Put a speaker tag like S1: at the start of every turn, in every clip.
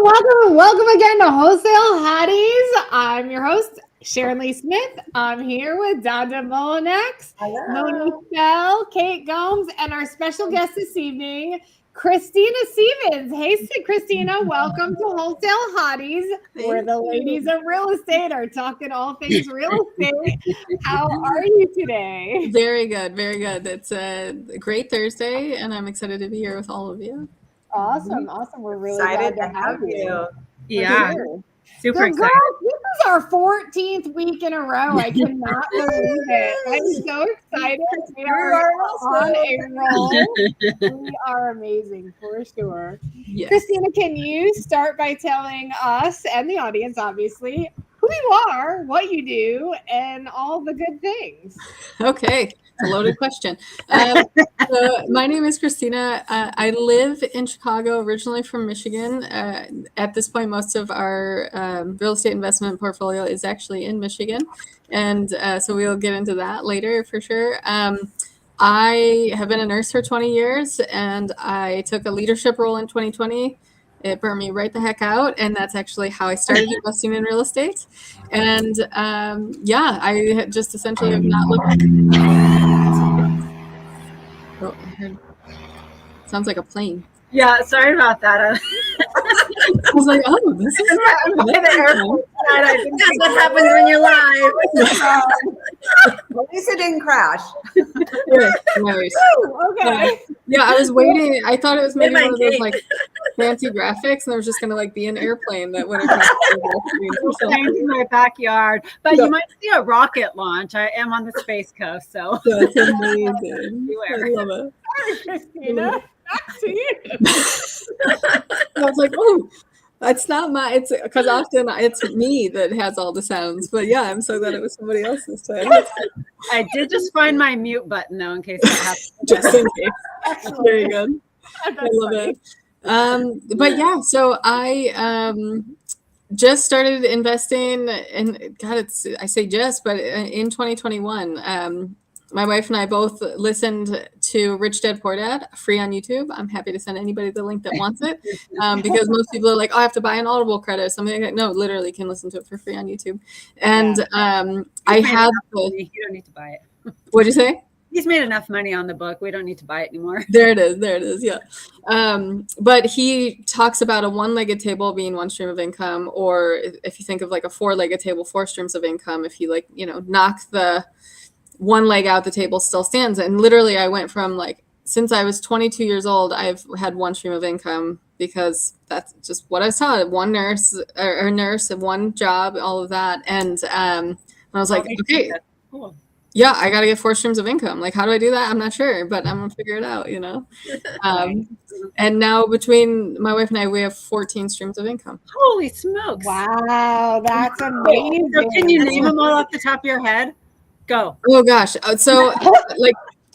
S1: welcome again to Wholesale Hotties. I'm your host, Sharon Lee Smith. I'm here with Dada Molinex, Monique Bell, Kate Gomes, and our special guest this evening, Christina Stevens. Hey, Christina, welcome to Wholesale Hotties, where the ladies of real estate are talking all things real estate. How are you today?
S2: Very good, very good. It's a great Thursday, and I'm excited to be here with all of you.
S1: Awesome. We're really excited glad to have you.
S3: Yeah,
S1: sure.
S3: super excited.
S1: Girl, this is our 14th week in a row. I cannot believe it. I'm so excited. We are on a roll. We are amazing for sure. Yes. Christina, can you start by telling us and the audience, obviously, who you are, what you do, and all the good things?
S2: Okay. It's a loaded question. So my name is Christina. I live in Chicago, originally from Michigan. At this point, most of our real estate investment portfolio is actually in Michigan. And so we'll get into that later for sure. I have been a nurse for 20 years, and I took a leadership role in 2020. It burned me right the heck out, and that's actually how I started investing in real estate. And I just essentially have not looked. Oh, I heard. Sounds like a plane.
S3: Yeah, sorry about that.
S2: I was like, oh, this is
S4: that's what happens when you're live. At least it didn't crash.
S2: Nice.
S1: Okay.
S2: Yeah, I was waiting. I thought it was maybe one of those like fancy graphics, and there was just gonna like be an airplane that went across the
S3: screen in my backyard. But you might see a rocket launch. I am on the Space Coast, so
S2: that's amazing. I love it.
S1: Hi, Christina. Back to you.
S2: I was like, oh, it's not it's because often it's me that has all the sounds. But yeah, I'm so glad it was somebody else this time.
S3: I did just find my mute button though, in case that happens.
S2: Just in case. Very good. I love it. But yeah, so I just started investing in I say just, but in 2021. My wife and I both listened to Rich Dad Poor Dad, free on YouTube. I'm happy to send anybody the link that wants it, because most people are like, oh, I have to buy an Audible credit or something like that. No, literally can listen to it for free on YouTube. And I have
S3: you don't need to buy it.
S2: What'd you say?
S3: He's made enough money on the book. We don't need to buy it anymore.
S2: There it is. Yeah. But he talks about a one-legged table being one stream of income, or if you think of like a four-legged table, 4 streams of income, if you knock the one leg out, the table still stands. And literally I went from since I was 22 years old, I've had one stream of income, because that's just what I was taught. One nurse or nurse and one job, all of that. And I was like, okay, cool. Yeah, I got to get 4 streams of income. Like, how do I do that? I'm not sure, but I'm going to figure it out, And now between my wife and I, we have 14 streams of income.
S3: Holy smokes.
S1: Wow, that's amazing.
S3: So can you name them all off the top of your head? Go.
S2: Oh gosh. So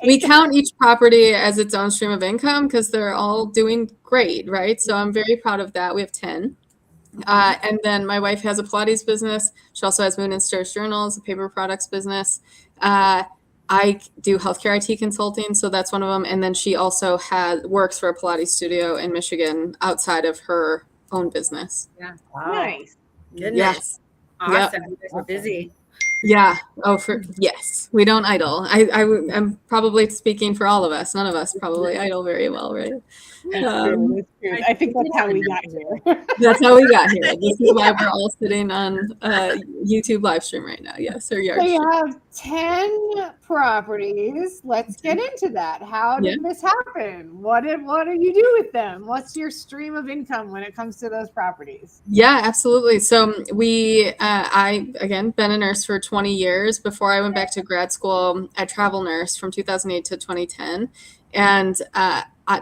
S2: we count each property as its own stream of income because they're all doing great, right? So I'm very proud of that. We have 10. And then my wife has a Pilates business. She also has Moon and Stars Journals, a paper products business. I do healthcare IT consulting, so that's one of them. And then she also works for a Pilates studio in Michigan outside of her own business.
S3: Yeah.
S1: Wow. Nice.
S3: Goodness.
S2: Yes.
S3: Awesome. Yep. You guys are busy.
S2: Yeah. Yes. We don't idle. I'm probably speaking for all of us. None of us probably idle very well, right?
S1: I think that's how we got here.
S2: That's how we got here. This is why we're all sitting on YouTube live stream right now. Yes, or yard.
S1: So you have 10 properties. Let's get into that. How did this happen? What do you do with them? What's your stream of income when it comes to those properties?
S2: Yeah, absolutely. So I again been a nurse for 20 years. Before I went back to grad school, I travel nursed from 2008 to 2010, and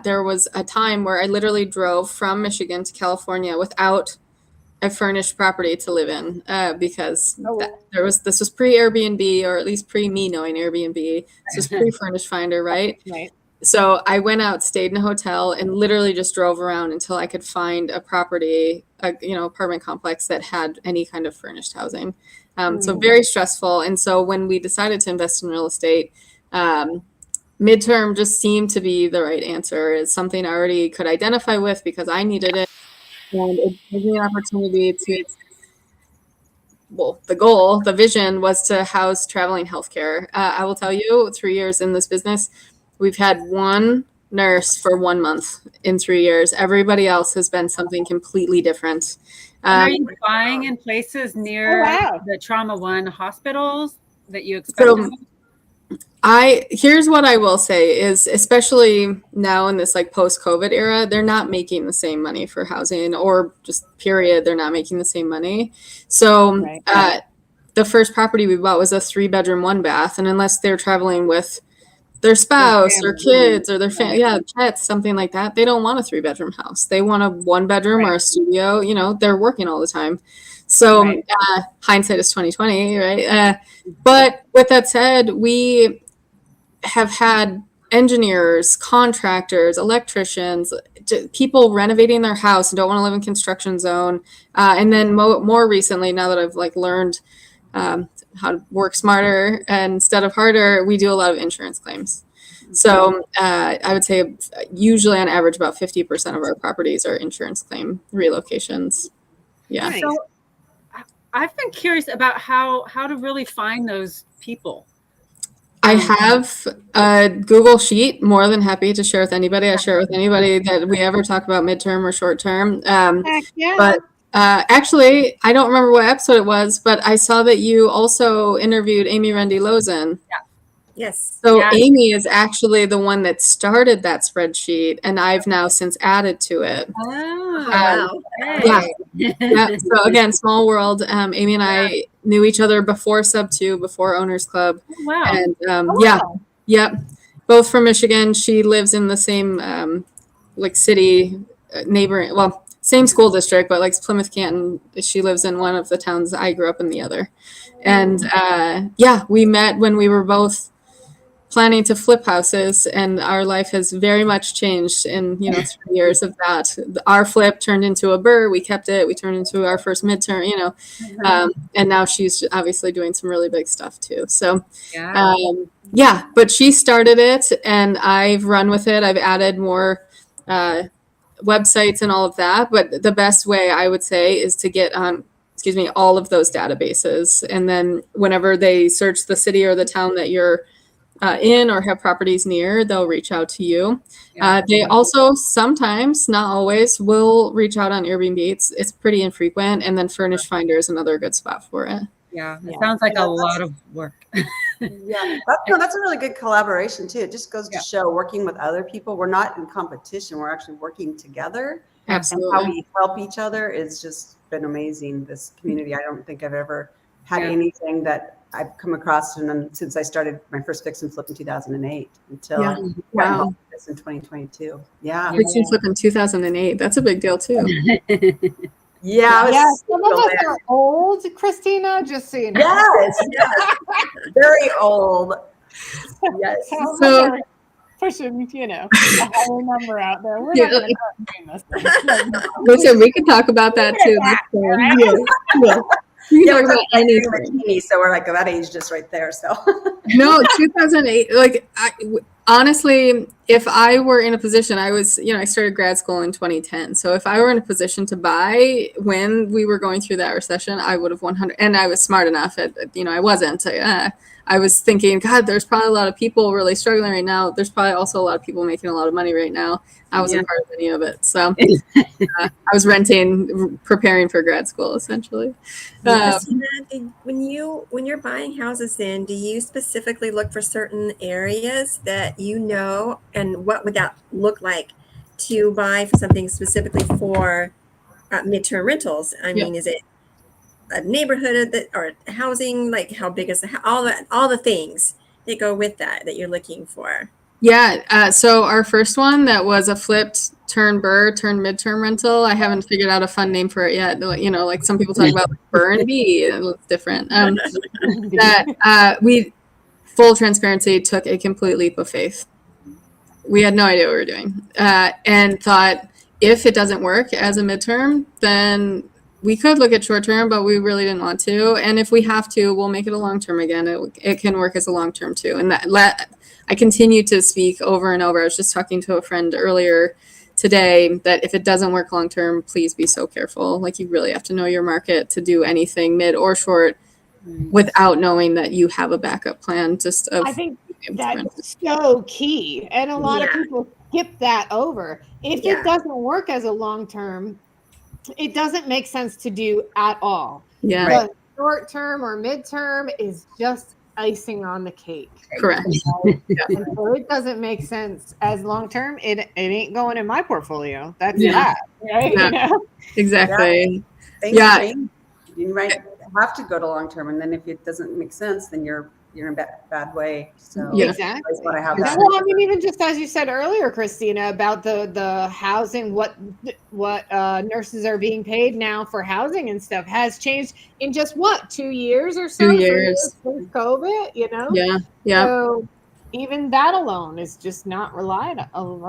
S2: there was a time where I literally drove from Michigan to California without a furnished property to live in, because this was pre-Airbnb, or at least pre-me knowing Airbnb. This was pre-Furnished Finder, right?
S1: Right.
S2: So I went out, stayed in a hotel, and literally just drove around until I could find a property, apartment complex that had any kind of furnished housing. So very stressful. And so when we decided to invest in real estate, midterm just seemed to be the right answer. It's something I already could identify with because I needed it. And it gives me an opportunity to, well, the vision was to house traveling healthcare. I will tell you, 3 years in this business, we've had one nurse for 1 month in 3 years. Everybody else has been something completely different.
S3: And are you buying in places near the Trauma One hospitals that you expect?
S2: So here's what I will say is, especially now in this like post-COVID era, they're not making the same money for housing, or just period, they're not making the same money. So the first property we bought was a 3-bedroom, 1-bath, and unless they're traveling with their spouse or kids or their pets, something like that, they don't want a 3-bedroom house. They want a 1-bedroom or a studio. You know, they're working all the time. So hindsight is 2020, right? But with that said, we have had engineers, contractors, electricians, people renovating their house and don't want to live in construction zone. And then more recently, now that I've like learned how to work smarter instead of harder, we do a lot of insurance claims. So I would say usually on average about 50% of our properties are insurance claim relocations. Yeah.
S3: So I've been curious about how to really find those people.
S2: I have a Google sheet, more than happy to share with anybody. I share it with anybody that we ever talk about midterm or short term. But actually, I don't remember what episode it was, but I saw that you also interviewed Amy Rendy Lozen.
S4: Yeah. Yes.
S2: So Amy is actually the one that started that spreadsheet, and I've now since added to it.
S4: Oh, wow.
S2: So again, small world. Amy and I knew each other before Sub 2, before Owners Club.
S3: Wow.
S2: And both from Michigan. She lives in the same like city, neighboring, well, same school district, but like Plymouth Canton. She lives in one of the towns. I grew up in the other. And we met when we were both planning to flip houses, and our life has very much changed in 3 years of that. Our flip turned into a burr, we kept it, we turned into our first midterm, and now she's obviously doing some really big stuff too. So but she started it and I've run with it. I've added more websites and all of that, but the best way I would say is to get on all of those databases, and then whenever they search the city or the town that you're in or have properties near, they'll reach out to you. They also sometimes, not always, will reach out on Airbnb. It's pretty infrequent, and then Furnish Finder is another good spot for it.
S3: It sounds like a lot of work.
S4: That's a really good collaboration too. It just goes to show, working with other people, we're not in competition, we're actually working together.
S2: Absolutely.
S4: And how we help each other is just been amazing. This community, I don't think I've ever had anything that I've come across since I started my first fix and flip in 2008 until I got involved with this in 2022.
S2: Fix and flip in 2008. That's a big deal too.
S1: Some of us are old, Christina, just so you know.
S4: Yes. Very old. Yes.
S1: So pushing, a higher number out there. We're not going to doing this.
S2: Listen, we can talk about that too. You can talk about anything.
S4: So we're like that age just right there. So
S2: no, 2008. Like honestly, if I were in a position, I was, I started grad school in 2010. So if I were in a position to buy when we were going through that recession, I would have 100. And I was smart enough. I wasn't. I was thinking, God, there's probably a lot of people really struggling right now. There's probably also a lot of people making a lot of money right now. I wasn't part of any of it. So I was renting, preparing for grad school, essentially.
S5: When you're buying houses, then do you specifically look for certain areas that and what would that look like to buy for something specifically for midterm rentals? I mean, is it a neighborhood or housing? Like, how big is all the things that go with that you're looking for?
S2: So our first one that was a flipped turn midterm rental. I haven't figured out a fun name for it yet. Like some people talk about Burr and B. It's different. We, full transparency, took a complete leap of faith. We had no idea what we were doing, and thought if it doesn't work as a midterm, then we could look at short term, but we really didn't want to. And if we have to, we'll make it a long term again. It can work as a long term too. And I continue to speak over and over. I was just talking to a friend earlier today that if it doesn't work long term, please be so careful. Like, you really have to know your market to do anything mid or short without knowing that you have a backup plan. Just of
S1: I think that's so key, and a lot of people skip that over. If it doesn't work as a long term, it doesn't make sense to do at all.
S2: Yeah.
S1: The short term or midterm is just icing on the cake.
S2: Correct.
S1: And so it doesn't make sense as long term. It ain't going in my portfolio. That's that, right?
S2: Yeah.
S1: You know?
S2: Exactly.
S4: Things change. You might have to go to long term, and then if it doesn't make sense, then you're in a bad way. So
S1: exactly.
S4: I have that.
S1: Well, I mean, even just as you said earlier, Christina, about the housing, what nurses are being paid now for housing and stuff has changed in just 2 years or so.
S2: 2 years
S1: since COVID, you know.
S2: Yeah.
S1: So even that alone is just not reliable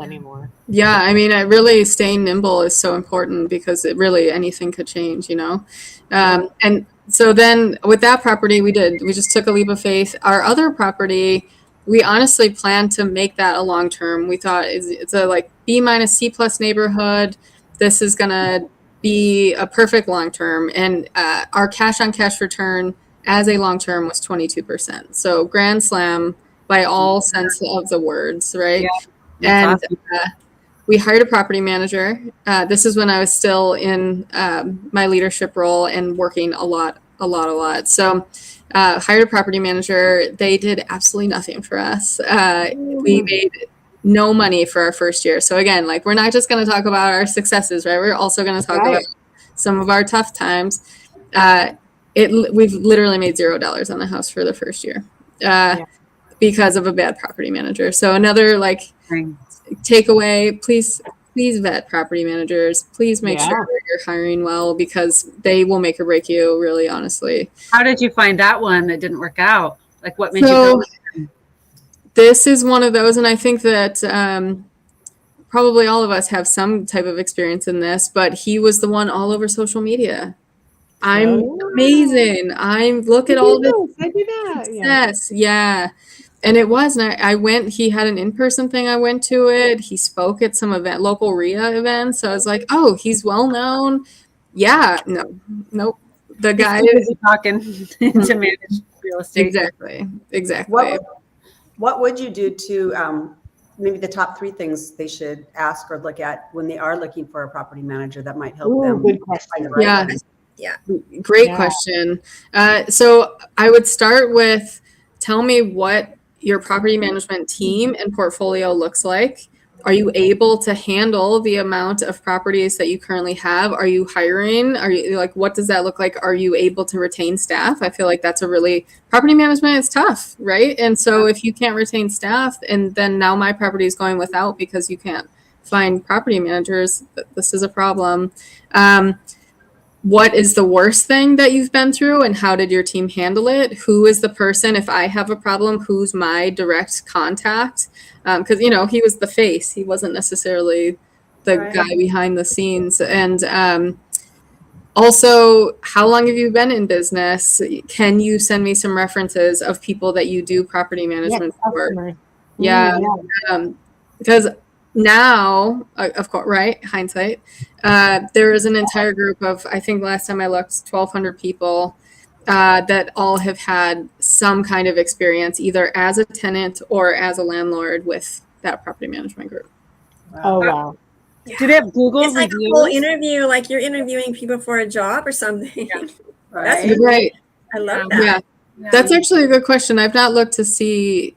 S1: anymore.
S2: Yeah, I mean, really staying nimble is so important, because it really, anything could change, you know. And so then with that property, we just took a leap of faith. Our other property, we honestly planned to make that a long term. We thought it's a like B- C+ neighborhood. This is gonna be a perfect long term, and our cash on cash return as a long term was 22%. So grand slam by all sense of the words, right?
S3: Yeah,
S2: and we hired a property manager. This is when I was still in my leadership role and working a lot. So hired a property manager. They did absolutely nothing for us. We made no money for our first year. So again, like, we're not just going to talk about our successes, right? We're also going to talk about some of our tough times. We've literally made $0 on the house for the first year because of a bad property manager. So another takeaway, please vet property managers. Please make sure you're hiring well, because they will make or break you, really, honestly.
S3: How did you find that one that didn't work out? Like, what made you go?
S2: This is one of those, and I think that probably all of us have some type of experience in this, but he was the one all over social media. I'm amazing. Look at all this.
S1: I do that.
S2: Success. Yeah. And it was, and I went, he had an in-person thing. I went to it. He spoke at some local RIA events. So I was like, oh, he's well-known. Yeah. Nope. The guy
S3: is talking to manage real estate.
S2: Exactly.
S4: What would you do to, maybe the top 3 things they should ask or look at when they are looking for a property manager that might help them?
S1: Good question.
S2: Great question. So I would start with, tell me what your property management team and portfolio looks like. Are you able to handle the amount of properties that you currently have? Are you hiring? Are you, like, what does that look like? Are you able to retain staff? I feel like that's property management is tough, right? And so if you can't retain staff, and then now my property is going without because you can't find property managers, this is a problem. What is the worst thing that you've been through, and how did your team handle it? Who is the person, if I have a problem, who's my direct contact? Because, he was the face. He wasn't necessarily the guy behind the scenes. And also, how long have you been in business? Can you send me some references of people that you do property management for? Because now, of course, right, hindsight, there is an entire group of, I think last time I looked, 1,200 people that all have had some kind of experience, either as a tenant or as a landlord with that property management group.
S1: Oh, wow.
S3: Do they have Google
S5: It's like
S3: reviews?
S5: a whole interview, like you're interviewing people for a job or something.
S4: Right.
S2: Right.
S5: I love that.
S2: Yeah. That's actually a good question. I've not looked to see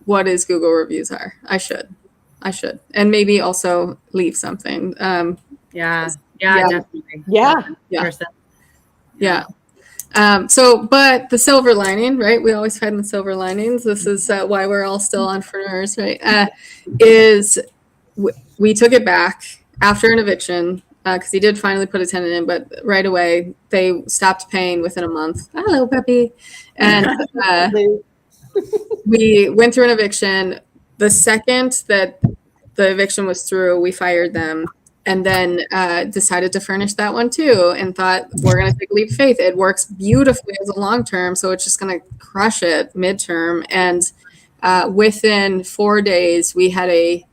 S2: what his Google reviews are. I should. And maybe also leave something.
S3: Definitely.
S2: But the silver lining, right? We always find the silver linings. This is why we're all still entrepreneurs, right? Is we took it back after an eviction, because he did finally put a tenant in, but right away they stopped paying within a month. Hello, puppy. And we went through an eviction. The second that the eviction was through, we fired them, and then decided to furnish that one too, and thought, we're going to take a leap of faith. It works beautifully as a long term, so it's just going to crush it midterm. And within 4 days, we had a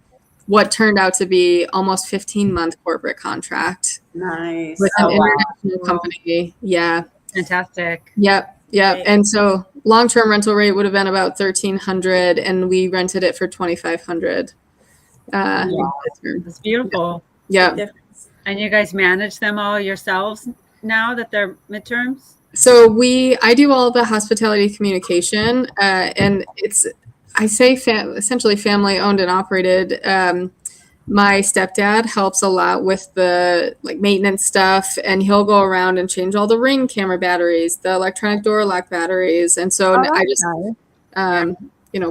S2: what turned out to be almost 15-month corporate contract
S4: Nice.
S2: with an international company. Yeah.
S3: Fantastic.
S2: Yep.
S5: Right.
S2: And so long-term rental rate would have been about $1,300, and we rented it for $2,500.
S3: It's beautiful.
S2: Yeah.
S5: Difference.
S3: And you guys manage them all yourselves now that they're midterms?
S2: So I do all the hospitality communication, and I say essentially family owned and operated. My stepdad helps a lot with the maintenance stuff, and he'll go around and change all the Ring camera batteries, the electronic door lock batteries, and so I just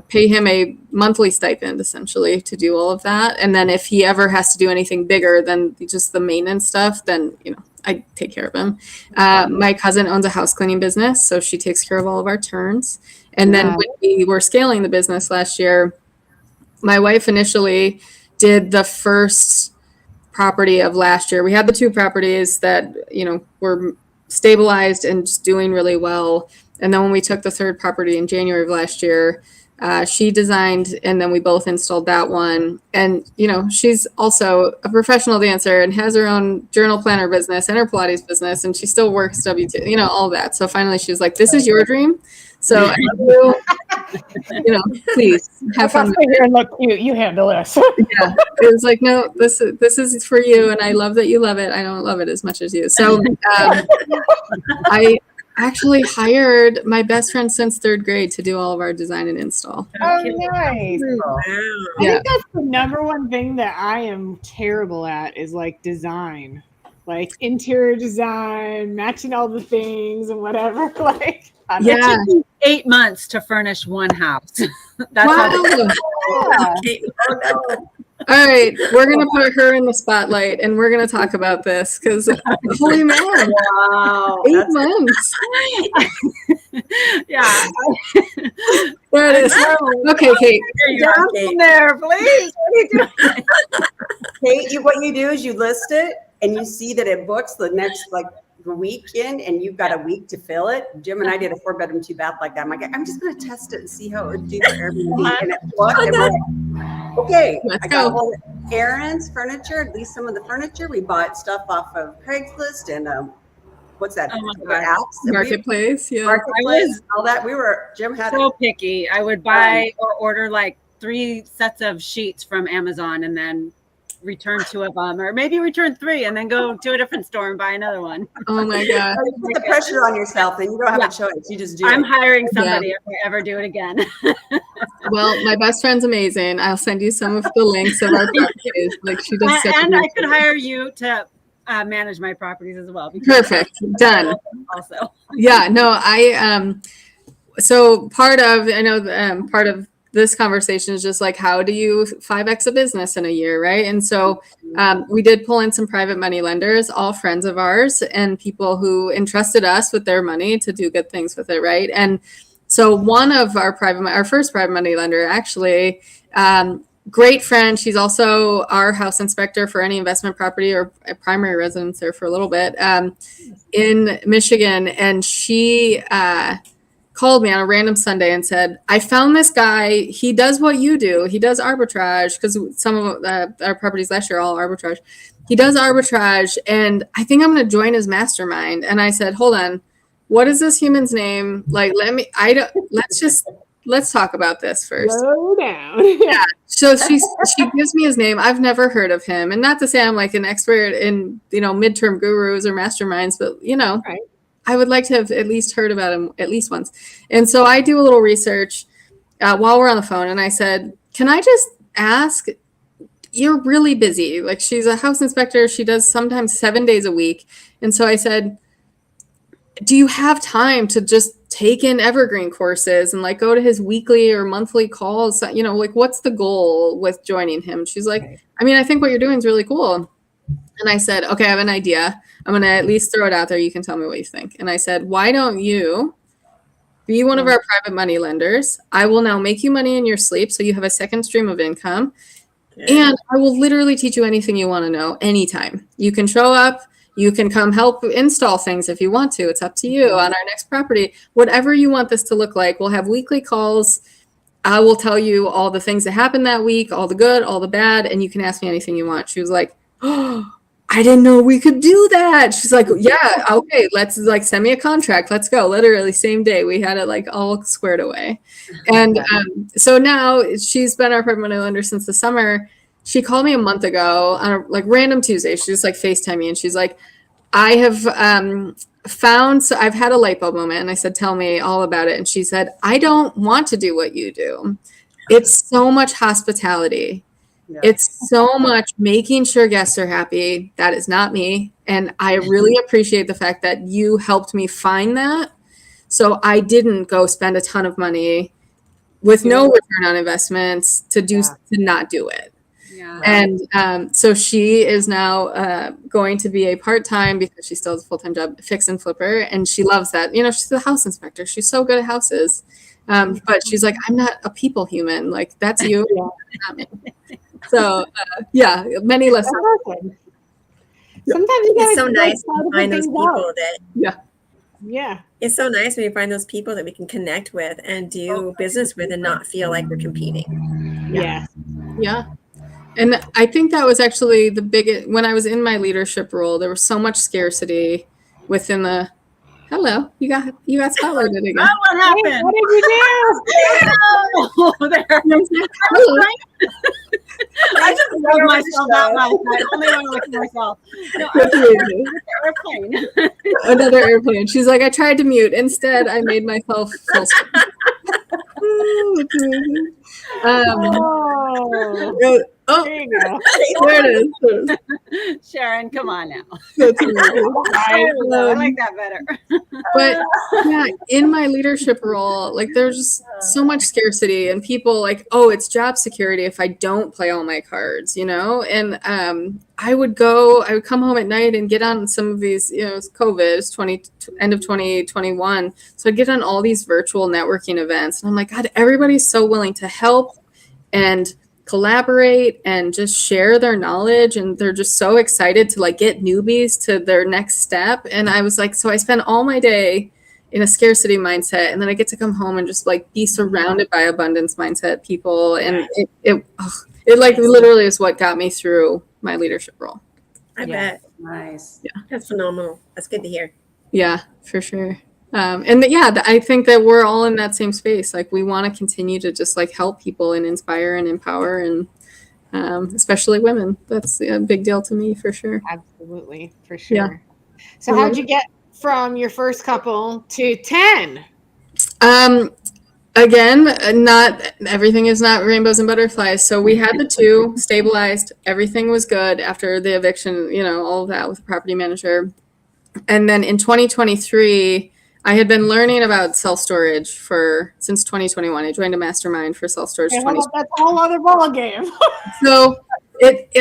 S2: pay him a monthly stipend essentially to do all of that. And then if he ever has to do anything bigger than just the maintenance stuff, then I take care of him. My cousin owns a house cleaning business, so she takes care of all of our turns. And then when we were scaling the business last year, my wife initially did the first property of last year. We had the 2 properties that, were stabilized and just doing really well. And then when we took the 3rd property in January of last year, she designed, and then we both installed that one. And, she's also a professional dancer and has her own journal planner business and her Pilates business, and she still works W2, all that. So finally she was like, this is your dream. So, please have fun.
S1: Here and look cute. You handle this.
S2: Yeah. It was like, no, this is for you. And I love that you love it. I don't love it as much as you. So I actually hired my best friend since 3rd grade to do all of our design and install.
S1: Oh, nice.
S5: Wow.
S1: I think that's the number one thing that I am terrible at is design, interior design, matching all the things and whatever.
S3: It took me 8 months to furnish one house. That's
S2: All right, we're gonna put her in the spotlight, and we're gonna talk about this because holy man,
S4: Wow,
S2: 8 months.
S3: Yeah.
S2: There it is. Okay, Kate.
S3: Down there, please. What are you doing?
S4: Kate, what you do is you list it, and you see that it books the next weekend, and you've got a week to fill it. Jim and I did a 4-bedroom, 2-bath like that. I'm like, I'm just going to test it and see how it would do for Airbnb. And it booked. And we're like, okay,
S2: Let's
S4: I got
S2: go.
S4: all Aaron's furniture, at least some of the furniture. We bought stuff off of Craigslist and what's that?
S3: Oh my
S4: The
S3: God.
S4: apps.
S2: Marketplace, yeah.
S4: Marketplace, all that. Jim had
S3: So picky. I would buy or order 3 sets of sheets from Amazon and then return 2 of them, or maybe return 3 and then go to a different store and buy another one.
S2: Oh my god.
S4: You put the pressure on yourself, and you don't have a choice. You just do
S3: I'm
S4: it.
S3: hiring somebody if I ever do it again.
S2: Well, my best friend's amazing. I'll send you some of the links of our properties. She does such
S3: And
S2: a
S3: I
S2: good
S3: could
S2: job.
S3: hire you to manage my properties as well.
S2: Perfect. Done.
S3: Also.
S2: Yeah, no, so part of this conversation is just how do you 5x a business in a year, right? And so we did pull in some private money lenders, all friends of ours and people who entrusted us with their money to do good things with it, right? And so one of our first private money lender, actually, great friend. She's also our house inspector for any investment property or a primary residence there for a little bit in Michigan. And she called me on a random Sunday and said, I found this guy. He does what you do. He does arbitrage, because some of our properties last year are all arbitrage. He does arbitrage, and I think I'm going to join his mastermind. And I said, hold on, what is this human's name? Let's talk about this first.
S1: Slow down.
S2: Yeah. So she gives me his name. I've never heard of him. And not to say I'm an expert in, midterm gurus or masterminds, but
S1: Right.
S2: I would like to have at least heard about him at least once. And so I do a little research while we're on the phone. And I said, can I just ask, you're really busy. She's a house inspector. She does sometimes 7 days a week. And so I said, do you have time to just take in evergreen courses and go to his weekly or monthly calls? What's the goal with joining him? She's like, I think what you're doing is really cool. And I said, okay, I have an idea. I'm going to at least throw it out there. You can tell me what you think. And I said, why don't you be one of our private money lenders? I will now make you money in your sleep, so you have a second stream of income. Okay. And I will literally teach you anything you want to know anytime. You can show up. You can come help install things if you want to. It's up to you on our next property. Whatever you want this to look like. We'll have weekly calls. I will tell you all the things that happened that week, all the good, all the bad, and you can ask me anything you want. She was like, oh, I didn't know we could do that. She's like, yeah, okay, let's like send me a contract. Let's go. Literally same day. We had it like all squared away. And so now she's been our permanent lender since the summer. She called me a month ago on a like random Tuesday. She just like FaceTimed me and she's like, I have so I've had a light bulb moment. And I said, tell me all about it. And she said, I don't want to do what you do. It's so much hospitality. Yeah. It's so much making sure guests are happy. That is not me. And I really appreciate the fact that you helped me find that. So I didn't go spend a ton of money with no return on investments to not do it. Yeah. And so she is now going to be a part-time, because she still has a full-time job, fix and flipper. And she loves that. You know, she's a house inspector. She's so good at houses. But she's like, I'm not a people human. Like, that's you. Not me. So, many lessons.
S1: Sometimes
S5: it's so nice to find those people that.
S1: Yeah.
S5: It's so nice when you find those people that we can connect with and do business with and not feel like we're competing.
S1: Yeah.
S2: Yeah. And I think that was actually the biggest, when I was in my leadership role, there was so much scarcity within the, hello, you got spotlighted again.
S3: Oh, what happened?
S1: Hey, what did you do?
S3: There. I just love myself that much. I only want to look at myself. No, airplane.
S2: Another airplane. She's like, I tried to mute. Instead, I made myself full screen.
S1: There you go.
S2: There it is.
S3: Sharon, come on now.
S2: That's
S3: I like that better.
S2: But yeah, in my leadership role, like there's just so much scarcity and people like, oh, it's job security if I don't play all my cards, you know? And I would come home at night and get on some of these, you know, COVID, end of 2021. So I'd get on all these virtual networking events. And I'm like, God, everybody's so willing to help and collaborate and just share their knowledge, and they're just so excited to like get newbies to their next step. And I was like, so I spend all my day in a scarcity mindset, and then I get to come home and just like be surrounded by abundance mindset people, and it like literally is what got me through my leadership role.
S5: I bet.
S4: Nice.
S2: Yeah,
S5: that's phenomenal. That's good to hear.
S2: Yeah, for sure. I think that we're all in that same space. Like we want to continue to just like help people and inspire and empower, and especially women. That's a big deal to me for sure.
S1: Absolutely, for sure. Yeah. So how'd you get from your first couple to 10?
S2: Again, not everything is not rainbows and butterflies. So we had the 2 stabilized. Everything was good after the eviction, you know, all of that with the property manager. And then in 2023, I had been learning about self-storage since 2021. I joined a mastermind for self-storage.
S1: That's a whole other ball game.
S2: So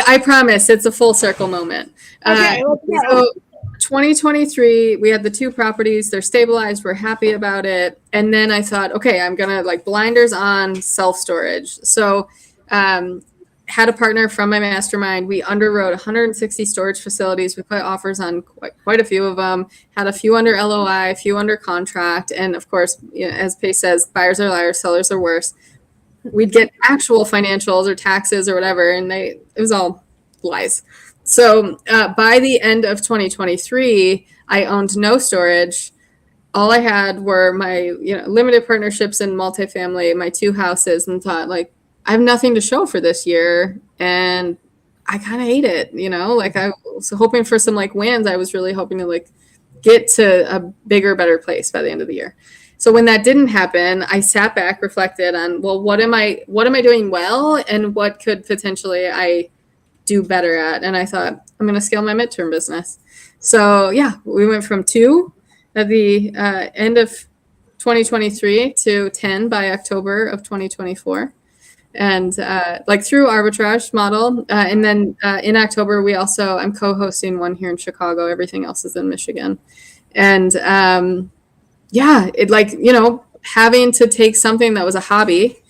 S2: I promise it's a full circle moment.
S1: Okay,
S2: so 2023, we had the 2 properties. They're stabilized. We're happy about it. And then I thought, okay, I'm going to like blinders on self-storage. So had a partner from my mastermind. We underwrote 160 storage facilities. We put offers on quite a few of them, had a few under LOI, a few under contract. And of course, you know, as Pace says, buyers are liars, sellers are worse. We'd get actual financials or taxes or whatever, and it was all lies. So by the end of 2023, I owned no storage. All I had were my limited partnerships in multifamily, my 2 houses, and thought like, I have nothing to show for this year, and I kind of hate it, you know, like I was hoping for some like wins. I was really hoping to like get to a bigger, better place by the end of the year. So when that didn't happen, I sat back, reflected on, well, what am I doing well, and what could potentially I do better at? And I thought, I'm going to scale my midterm business. So yeah, we went from 2 at the end of 2023 to 10 by October of 2024. And like through arbitrage model. And then in October, I'm co-hosting one here in Chicago. Everything else is in Michigan. And it like, you know, having to take something that was a hobby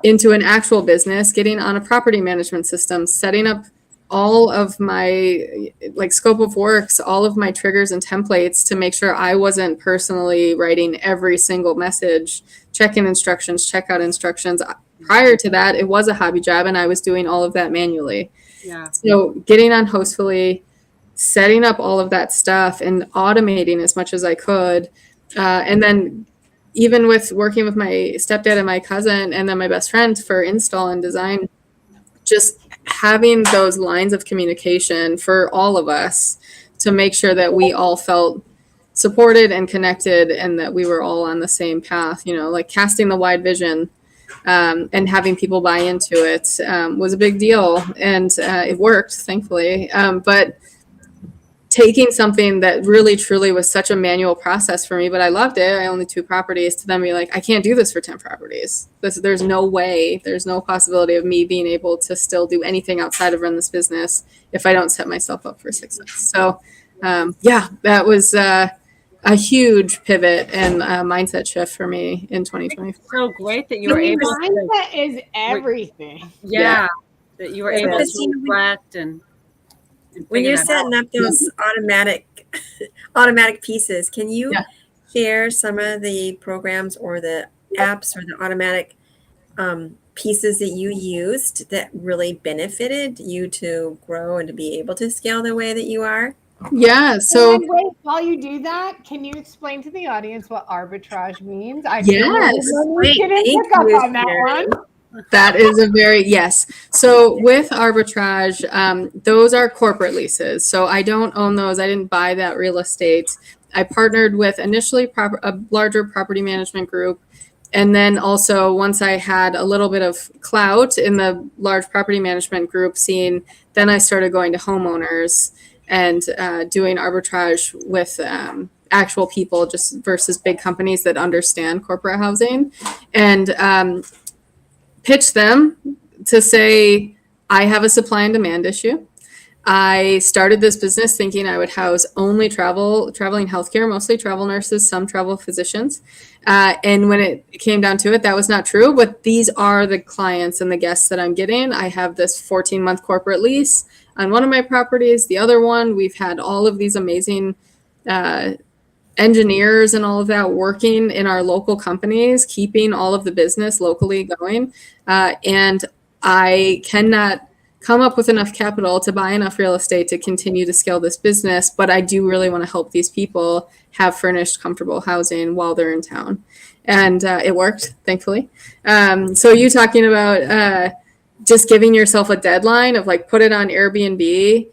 S2: into an actual business, getting on a property management system, setting up all of my like scope of works, all of my triggers and templates to make sure I wasn't personally writing every single message, check-in instructions, checkout instructions. Prior to that, it was a hobby job and I was doing all of that manually.
S3: Yeah.
S2: So getting on Hostfully, setting up all of that stuff and automating as much as I could. And then even with working with my stepdad and my cousin and then my best friend for install and design, just having those lines of communication for all of us to make sure that we all felt supported and connected and that we were all on the same path, you know, like casting the wide vision and having people buy into it was a big deal. And it worked, thankfully. But taking something that really truly was such a manual process for me, but I loved it. I owned 2 properties, to then be like, I can't do this for 10 properties. There's no way, there's no possibility of me being able to still do anything outside of run this business if I don't set myself up for success. So yeah, that was a huge pivot and mindset shift for me in 2024.
S3: So great that you were able to.
S1: Mindset is everything.
S3: Yeah, that you were able
S5: Christina,
S3: to reflect and
S5: when you're
S3: figure that
S5: setting
S3: out.
S5: up those automatic pieces, can you share some of the programs or the apps or the automatic pieces that you used that really benefited you to grow and to be able to scale the way that you are?
S2: Yeah. So
S1: wait, while you do that, can you explain to the audience what arbitrage means? I
S2: Yes.
S1: didn't pick up on that one.
S2: That is a very, yes. So with arbitrage, those are corporate leases. So I don't own those. I didn't buy that real estate. I partnered with initially a larger property management group. And then also once I had a little bit of clout in the large property management group scene, then I started going to homeowners and doing arbitrage with actual people just versus big companies that understand corporate housing. And pitch them to say, I have a supply and demand issue. I started this business thinking I would house only traveling healthcare, mostly travel nurses, some travel physicians. And when it came down to it, that was not true. But these are the clients and the guests that I'm getting. I have this 14-month corporate lease on one of my properties. The other one, we've had all of these amazing engineers and all of that working in our local companies, keeping all of the business locally going. And I cannot come up with enough capital to buy enough real estate to continue to scale this business. But I do really want to help these people have furnished, comfortable housing while they're in town. And it worked, thankfully. So you talking about just giving yourself a deadline of like, put it on Airbnb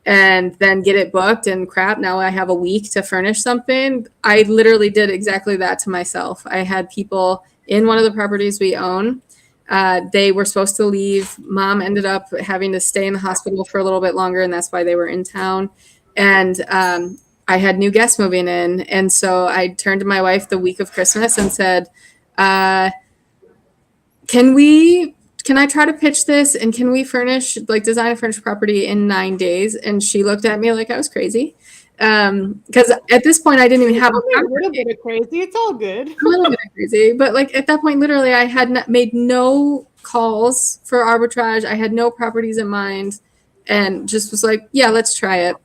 S2: and then get it booked and crap, now I have a week to furnish something. I literally did exactly that to myself. I had people in one of the properties we own. They were supposed to leave. Mom ended up having to stay in the hospital for a little bit longer, and that's why they were in town. And I had new guests moving in. And so I turned to my wife the week of Christmas and said, can I try to pitch this and can we design a furnished property in 9 days? And she looked at me like I was crazy. Because at this point I didn't even have
S1: a little bit of crazy. It's all good.
S2: A little bit of crazy. But like at that point, literally I had made no calls for arbitrage. I had no properties in mind and just was like, yeah, let's try it.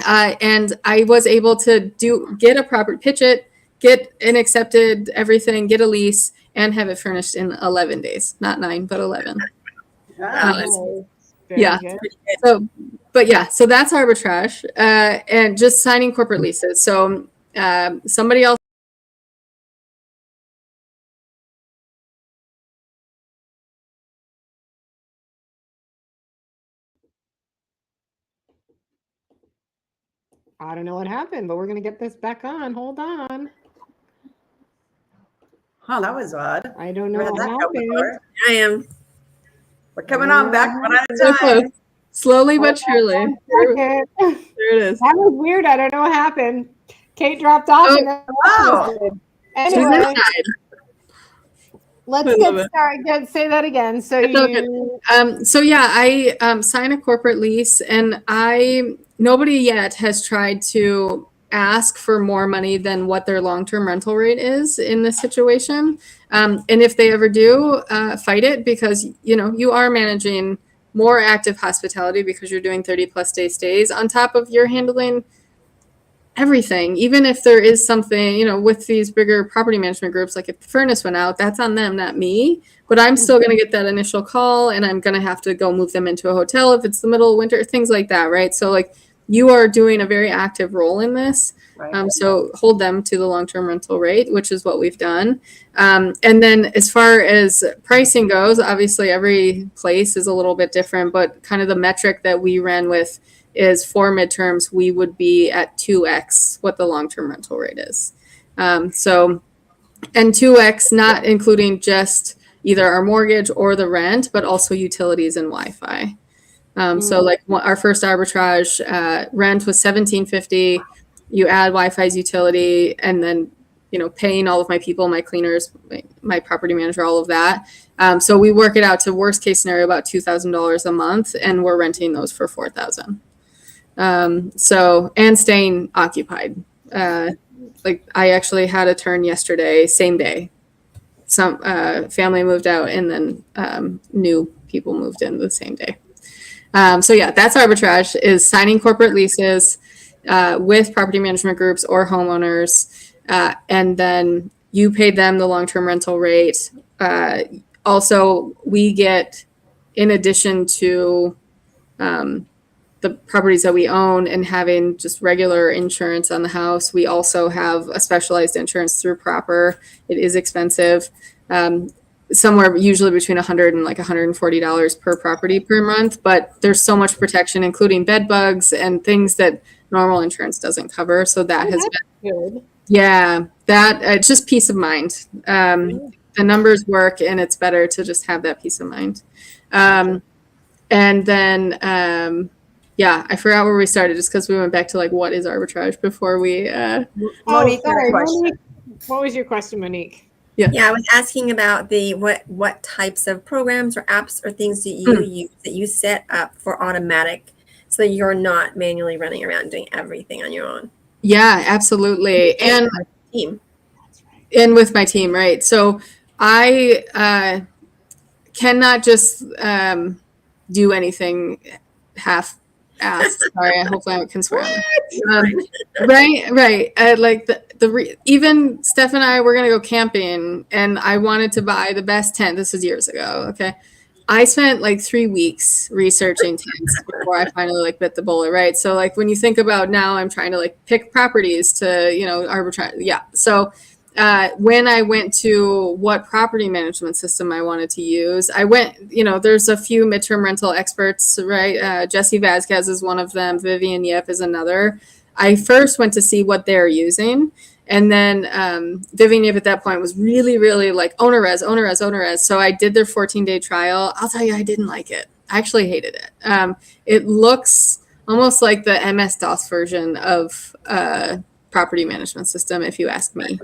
S2: And I was able to get a property, pitch it, get an accepted everything, get a lease, and have it furnished in 11 days. Not 9, but 11. Yeah. So that's arbitrage and just signing corporate leases. So somebody else.
S1: I don't know what happened, but we're going to get this back on. Hold on.
S4: Oh, that was odd.
S1: I don't know what happened.
S5: I am.
S4: We're coming on back one at a time.
S2: Slowly but surely. There it is.
S1: That was weird. I don't know what happened. Kate dropped off. And then anyway, let's get started. Say that again. So
S2: I sign a corporate lease, and nobody yet has tried to ask for more money than what their long-term rental rate is in this situation. And if they ever do, fight it, because you are managing more active hospitality because you're doing 30+ day stays on top of you're handling everything. Even if there is something, you know, with these bigger property management groups, like if the furnace went out, that's on them, not me. But I'm still going to get that initial call, and I'm going to have to go move them into a hotel if it's the middle of winter, things like that, right? So like you are doing a very active role in this.
S4: Right.
S2: So hold them to the long-term rental rate, which is what we've done. And then as far as pricing goes, obviously every place is a little bit different, but kind of the metric that we ran with is for midterms, we would be at 2x what the long-term rental rate is. And 2x, not including just either our mortgage or the rent, but also utilities and Wi-Fi. So like our first arbitrage rent was $1,750. You add Wi-Fi's utility, and then, you know, paying all of my people, my cleaners, my property manager, all of that. So we work it out to worst case scenario about $2,000 a month, and we're renting those for $4,000. So, and staying occupied. Like I actually had a turn yesterday, same day. Some family moved out, and then new people moved in the same day. So yeah, that's arbitrage, is signing corporate leases with property management groups or homeowners, and then you paid them the long-term rental rate. Also, we get, in addition to the properties that we own and having just regular insurance on the house, we also have a specialized insurance through Proper. It is expensive, somewhere usually between $100 and like $140 per property per month, but there's so much protection, including bed bugs and things that normal insurance doesn't cover. So that has been
S1: good.
S2: Yeah, that it's just peace of mind. The numbers work, and it's better to just have that peace of mind. And then yeah, I forgot where we started, just because we went back to like what is arbitrage before we
S4: Monique,
S1: sorry,
S4: question.
S1: Monique. What was your question, Monique?
S5: Yeah, I was asking about the what types of programs or apps or things that you use that you set up for automatic, so you're not manually running around doing everything on your own.
S2: Yeah, absolutely. And
S5: Team.
S2: and with my team, right? So I cannot just do anything half-assed. Sorry, I hope I can swear. Right. Like even Steph and I were gonna go camping, and I wanted to buy the best tent. This was years ago. Okay, I spent like 3 weeks researching tents before I finally like bit the bullet. Right. So like when you think about now, I'm trying to like pick properties to, you know, arbitrage. Yeah. So when I went to what property management system I wanted to use, I went, you know, there's a few midterm rental experts, right? Jesse Vasquez is one of them. Vivian Yip is another. I first went to see what they're using. And then Vivian Yip at that point was really, really like owner-res. So I did their 14-day trial. I'll tell you, I didn't like it. I actually hated it. It looks almost like the MS-DOS version of property management system, if you ask me.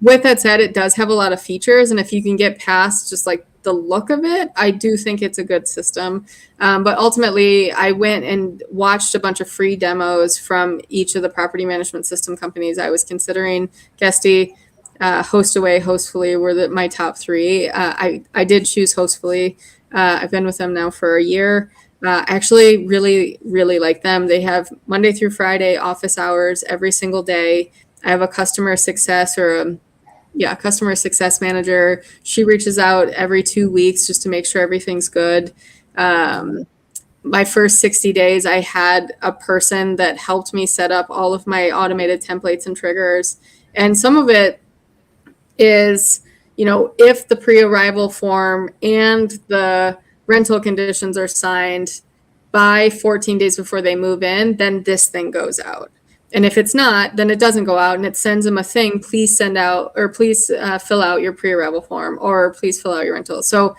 S2: With that said, it does have a lot of features, and if you can get past just like the look of it, I do think it's a good system. But ultimately, I went and watched a bunch of free demos from each of the property management system companies I was considering. Guesty, HostAway, Hostfully were my top three. I did choose Hostfully. I've been with them now for a year. I actually really, really like them. They have Monday through Friday office hours every single day. I have a customer success customer success manager. She reaches out every 2 weeks just to make sure everything's good. My first 60 days, I had a person that helped me set up all of my automated templates and triggers. And some of it is, you know, if the pre-arrival form and the rental conditions are signed by 14 days before they move in, then this thing goes out. And if it's not, then it doesn't go out, and it sends them a thing. Please send out, or please fill out your pre-arrival form, or please fill out your rental. So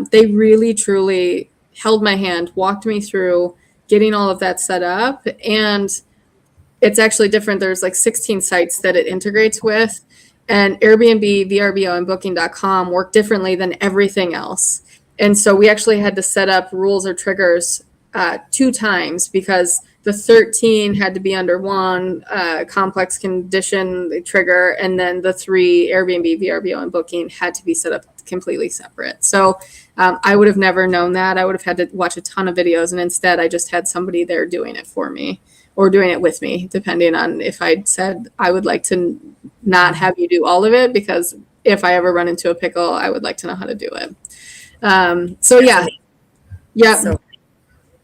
S2: they really, truly held my hand, walked me through getting all of that set up. And it's actually different. There's like 16 sites that it integrates with, and Airbnb, VRBO, and Booking.com work differently than everything else. And so we actually had to set up rules or triggers 2 times, because the 13 had to be under one complex condition trigger, and then the 3 Airbnb, VRBO, and Booking had to be set up at completely separate. So I would have never known that. I would have had to watch a ton of videos, and instead I just had somebody there doing it for me or doing it with me, depending on if I'd said I would like to not have you do all of it, because if I ever run into a pickle, I would like to know how to do it. So yeah.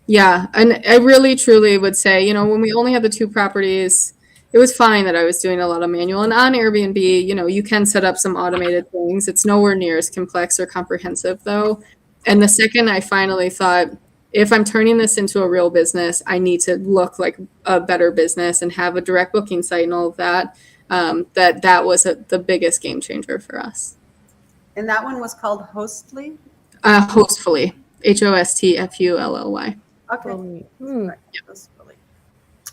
S2: Yeah. And I really, truly would say, you know, when we only had the 2 properties, it was fine that I was doing a lot of manual. And on Airbnb, you know, you can set up some automated things. It's nowhere near as complex or comprehensive, though. And the second I finally thought, if I'm turning this into a real business, I need to look like a better business and have a direct booking site and all of that. That was the biggest game changer for us.
S4: And that one was called Hostly?
S2: Hostfully. HOSTFULLY.
S4: Okay. Hostfully.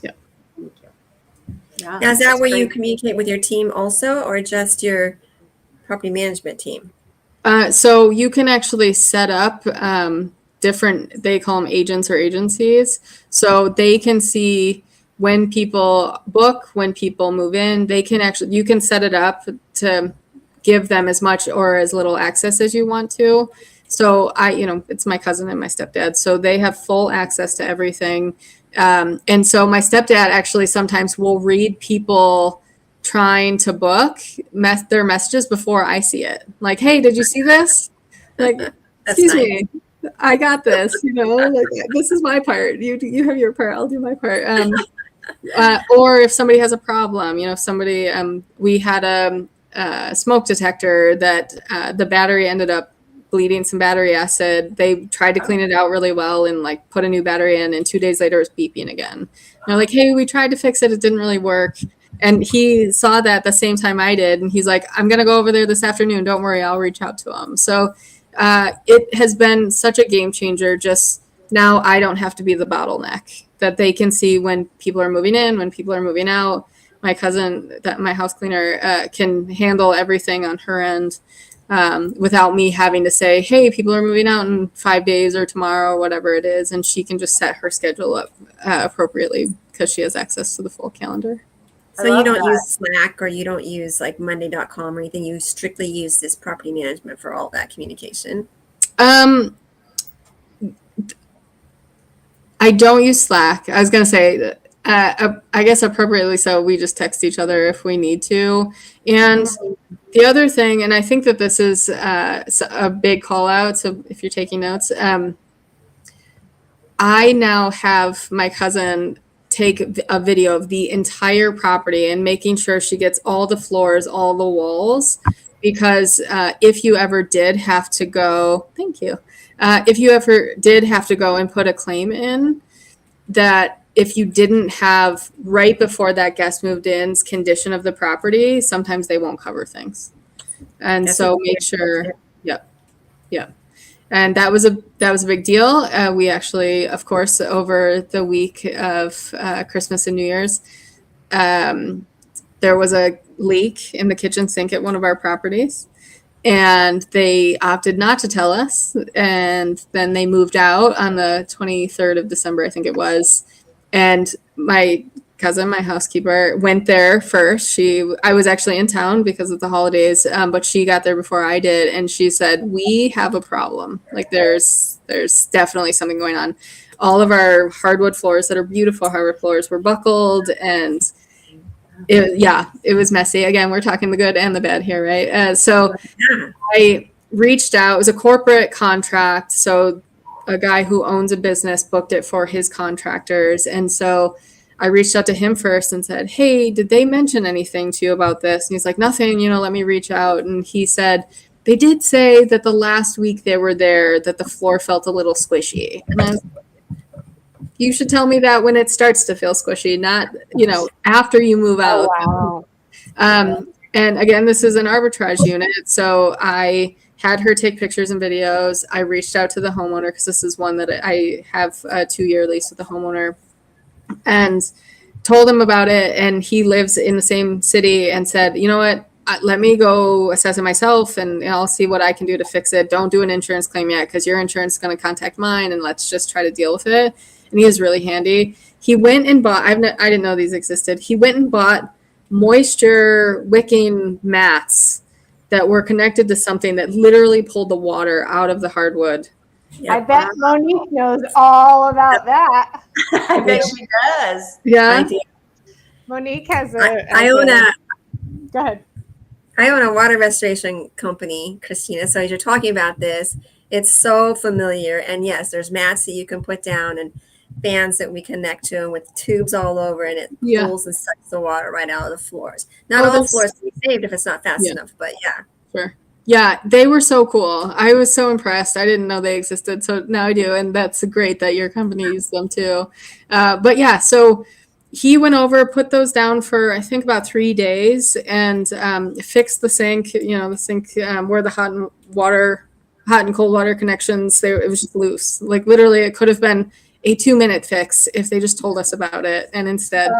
S2: Yeah.
S4: Thank you. Yeah.
S5: Now, is that where you
S4: great.
S5: communicate with your team also, or just your property management team?
S2: So you can actually set up different, they call them agents or agencies. So they can see when people book, when people move in, they can actually, you can set it up to give them as much or as little access as you want to. So it's my cousin and my stepdad. So they have full access to everything. And so my stepdad actually sometimes will read people trying to book their messages before I see it. Like, hey, did you see this? Like, excuse me, I got this, like, this is my part. You have your part, I'll do my part. Or if somebody has a problem, if somebody, we had a smoke detector that the battery ended up bleeding some battery acid. They tried to clean it out really well and like put a new battery in, and 2 days later it was beeping again. And they're like, hey, we tried to fix it. It didn't really work. And he saw that the same time I did. And he's like, I'm going to go over there this afternoon. Don't worry, I'll reach out to him. So it has been such a game changer. Just now I don't have to be the bottleneck, that they can see when people are moving in, when people are moving out. My cousin, my house cleaner, can handle everything on her end without me having to say, hey, people are moving out in 5 days or tomorrow or whatever it is. And she can just set her schedule up appropriately because she has access to the full calendar.
S5: So you don't use Slack, or you don't use like Monday.com or anything. You strictly use this property management for all that communication.
S2: I don't use Slack. I was going to say, I guess appropriately so, we just text each other if we need to. And the other thing, and I think that this is a big call out, so if you're taking notes, I now have my cousin take a video of the entire property and making sure she gets all the floors, all the walls, because if you ever did have to go, if you ever did have to go and put a claim in, that if you didn't have right before that guest moved in's condition of the property, sometimes they won't cover things. And so make sure, yep. And that was a big deal. We actually, of course, over the week of Christmas and New Year's, there was a leak in the kitchen sink at one of our properties, and they opted not to tell us. And then they moved out on the 23rd of December, I think it was. And my cousin, my housekeeper, went there first. I was actually in town because of the holidays, but she got there before I did, and she said, we have a problem. Like there's definitely something going on. All of our hardwood floors that are beautiful hardwood floors were buckled, and it was messy. Again, we're talking the good and the bad here, right? So I reached out. It was a corporate contract, so a guy who owns a business booked it for his contractors, and so I reached out to him first and said, hey, did they mention anything to you about this? And he's like, nothing, let me reach out. And he said, they did say that the last week they were there, that the floor felt a little squishy. And I was like, you should tell me that when it starts to feel squishy, not, after you move out.
S1: Oh, wow.
S2: And again, this is an arbitrage unit. So I had her take pictures and videos. I reached out to the homeowner, because this is one that I have a 2-year lease with the homeowner, and told him about it. And he lives in the same city, and said, you know what, let me go assess it myself, and I'll see what I can do to fix it. Don't do an insurance claim yet, because your insurance is going to contact mine, and let's just try to deal with it. And he is really handy. He went and bought, I didn't know these existed. He went and bought moisture wicking mats that were connected to something that literally pulled the water out of the hardwood.
S1: I bet Monique knows all about that.
S4: I bet she does.
S2: Yeah.
S5: I do.
S1: Monique has
S5: I own
S1: Go ahead.
S5: I own a water restoration company, Christina. So as you're talking about this, it's so familiar. And yes, there's mats that you can put down and fans that we connect to with tubes all over, and it pulls and sucks the water right out of the floors. Not all floors can be saved if it's not fast enough, but yeah.
S2: Sure. Yeah, they were so cool. I was so impressed. I didn't know they existed, so now I do, and that's great that your company used them too. But yeah, so he went over, put those down for I think about 3 days, and fixed the sink. The sink where the hot and cold water connections. It was just loose. Like literally, it could have been a 2-minute fix if they just told us about it, and instead,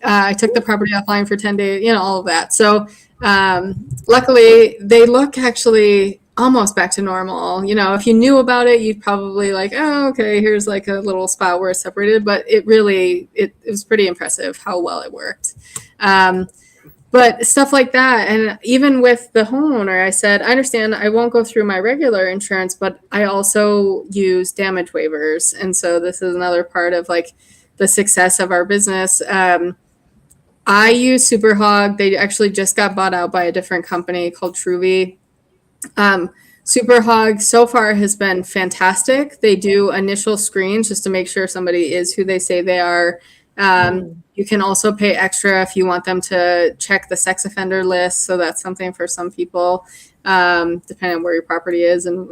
S2: I took the property offline for 10 days. All of that. So. Luckily, they look actually almost back to normal. If you knew about it, you'd probably like, oh, okay, here's like a little spot where it's separated. But it was pretty impressive how well it worked. But stuff like that, and even with the homeowner, I said, I understand I won't go through my regular insurance, but I also use damage waivers. And so this is another part of like the success of our business. I use Superhog. They actually just got bought out by a different company called Truly. Superhog so far has been fantastic. They do initial screens just to make sure somebody is who they say they are. You can also pay extra if you want them to check the sex offender list. So that's something for some people, depending on where your property is and,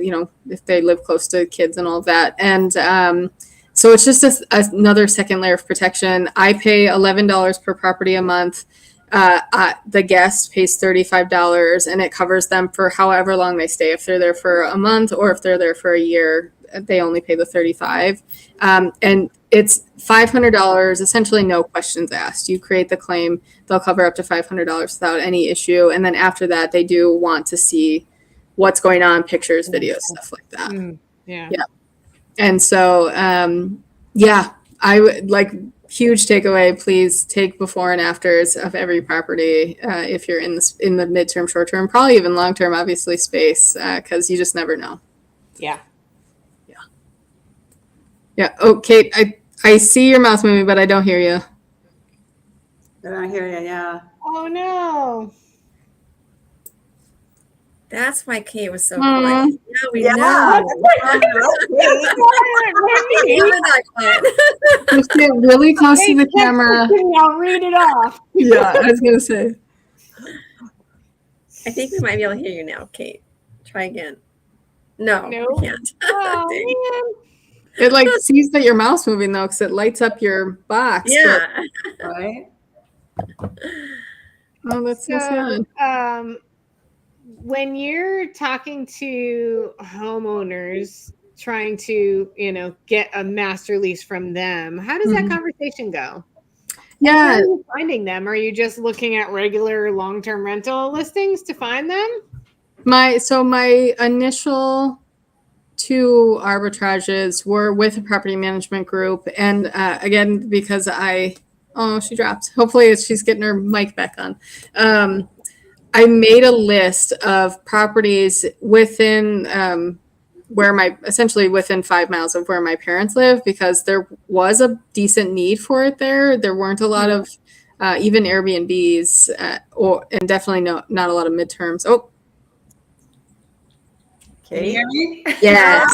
S2: if they live close to kids and all of that. And so it's just another second layer of protection. I pay $11 per property a month. The guest pays $35, and it covers them for however long they stay. If they're there for a month or if they're there for a year, they only pay the $35. And it's $500, essentially no questions asked. You create the claim, they'll cover up to $500 without any issue. And then after that, they do want to see what's going on, pictures, videos, stuff like that.
S1: Yeah.
S2: And so, I would like huge takeaway. Please take before and afters of every property if you're in the midterm, short term, probably even long term, obviously space, because you just never know.
S1: Yeah.
S2: Oh, Kate, I see your mouth moving, but I don't hear you.
S4: I don't hear you. Yeah.
S1: Oh no.
S5: That's why Kate was so quiet. Now we know.
S2: Just get really close to the camera.
S1: I'll read it off.
S2: Yeah, I was gonna say.
S5: I think we might be able to hear you now, Kate. Try again. No, we can't.
S1: Oh,
S2: It like sees that your mouth's moving though, because it lights up your box.
S5: Yeah.
S4: Right.
S2: Oh, that's so sad.
S1: When you're talking to homeowners trying to, get a master lease from them, how does that conversation go?
S2: Yeah.
S1: How are you finding them? Are you just looking at regular long-term rental listings to find them?
S2: My initial 2 arbitrages were with a property management group. And again, because she dropped. Hopefully she's getting her mic back on. I made a list of properties within within 5 miles of where my parents live, because there was a decent need for it there. There weren't a lot of even Airbnbs and definitely not a lot of midterms. Oh,
S4: Can you hear me?
S2: yes.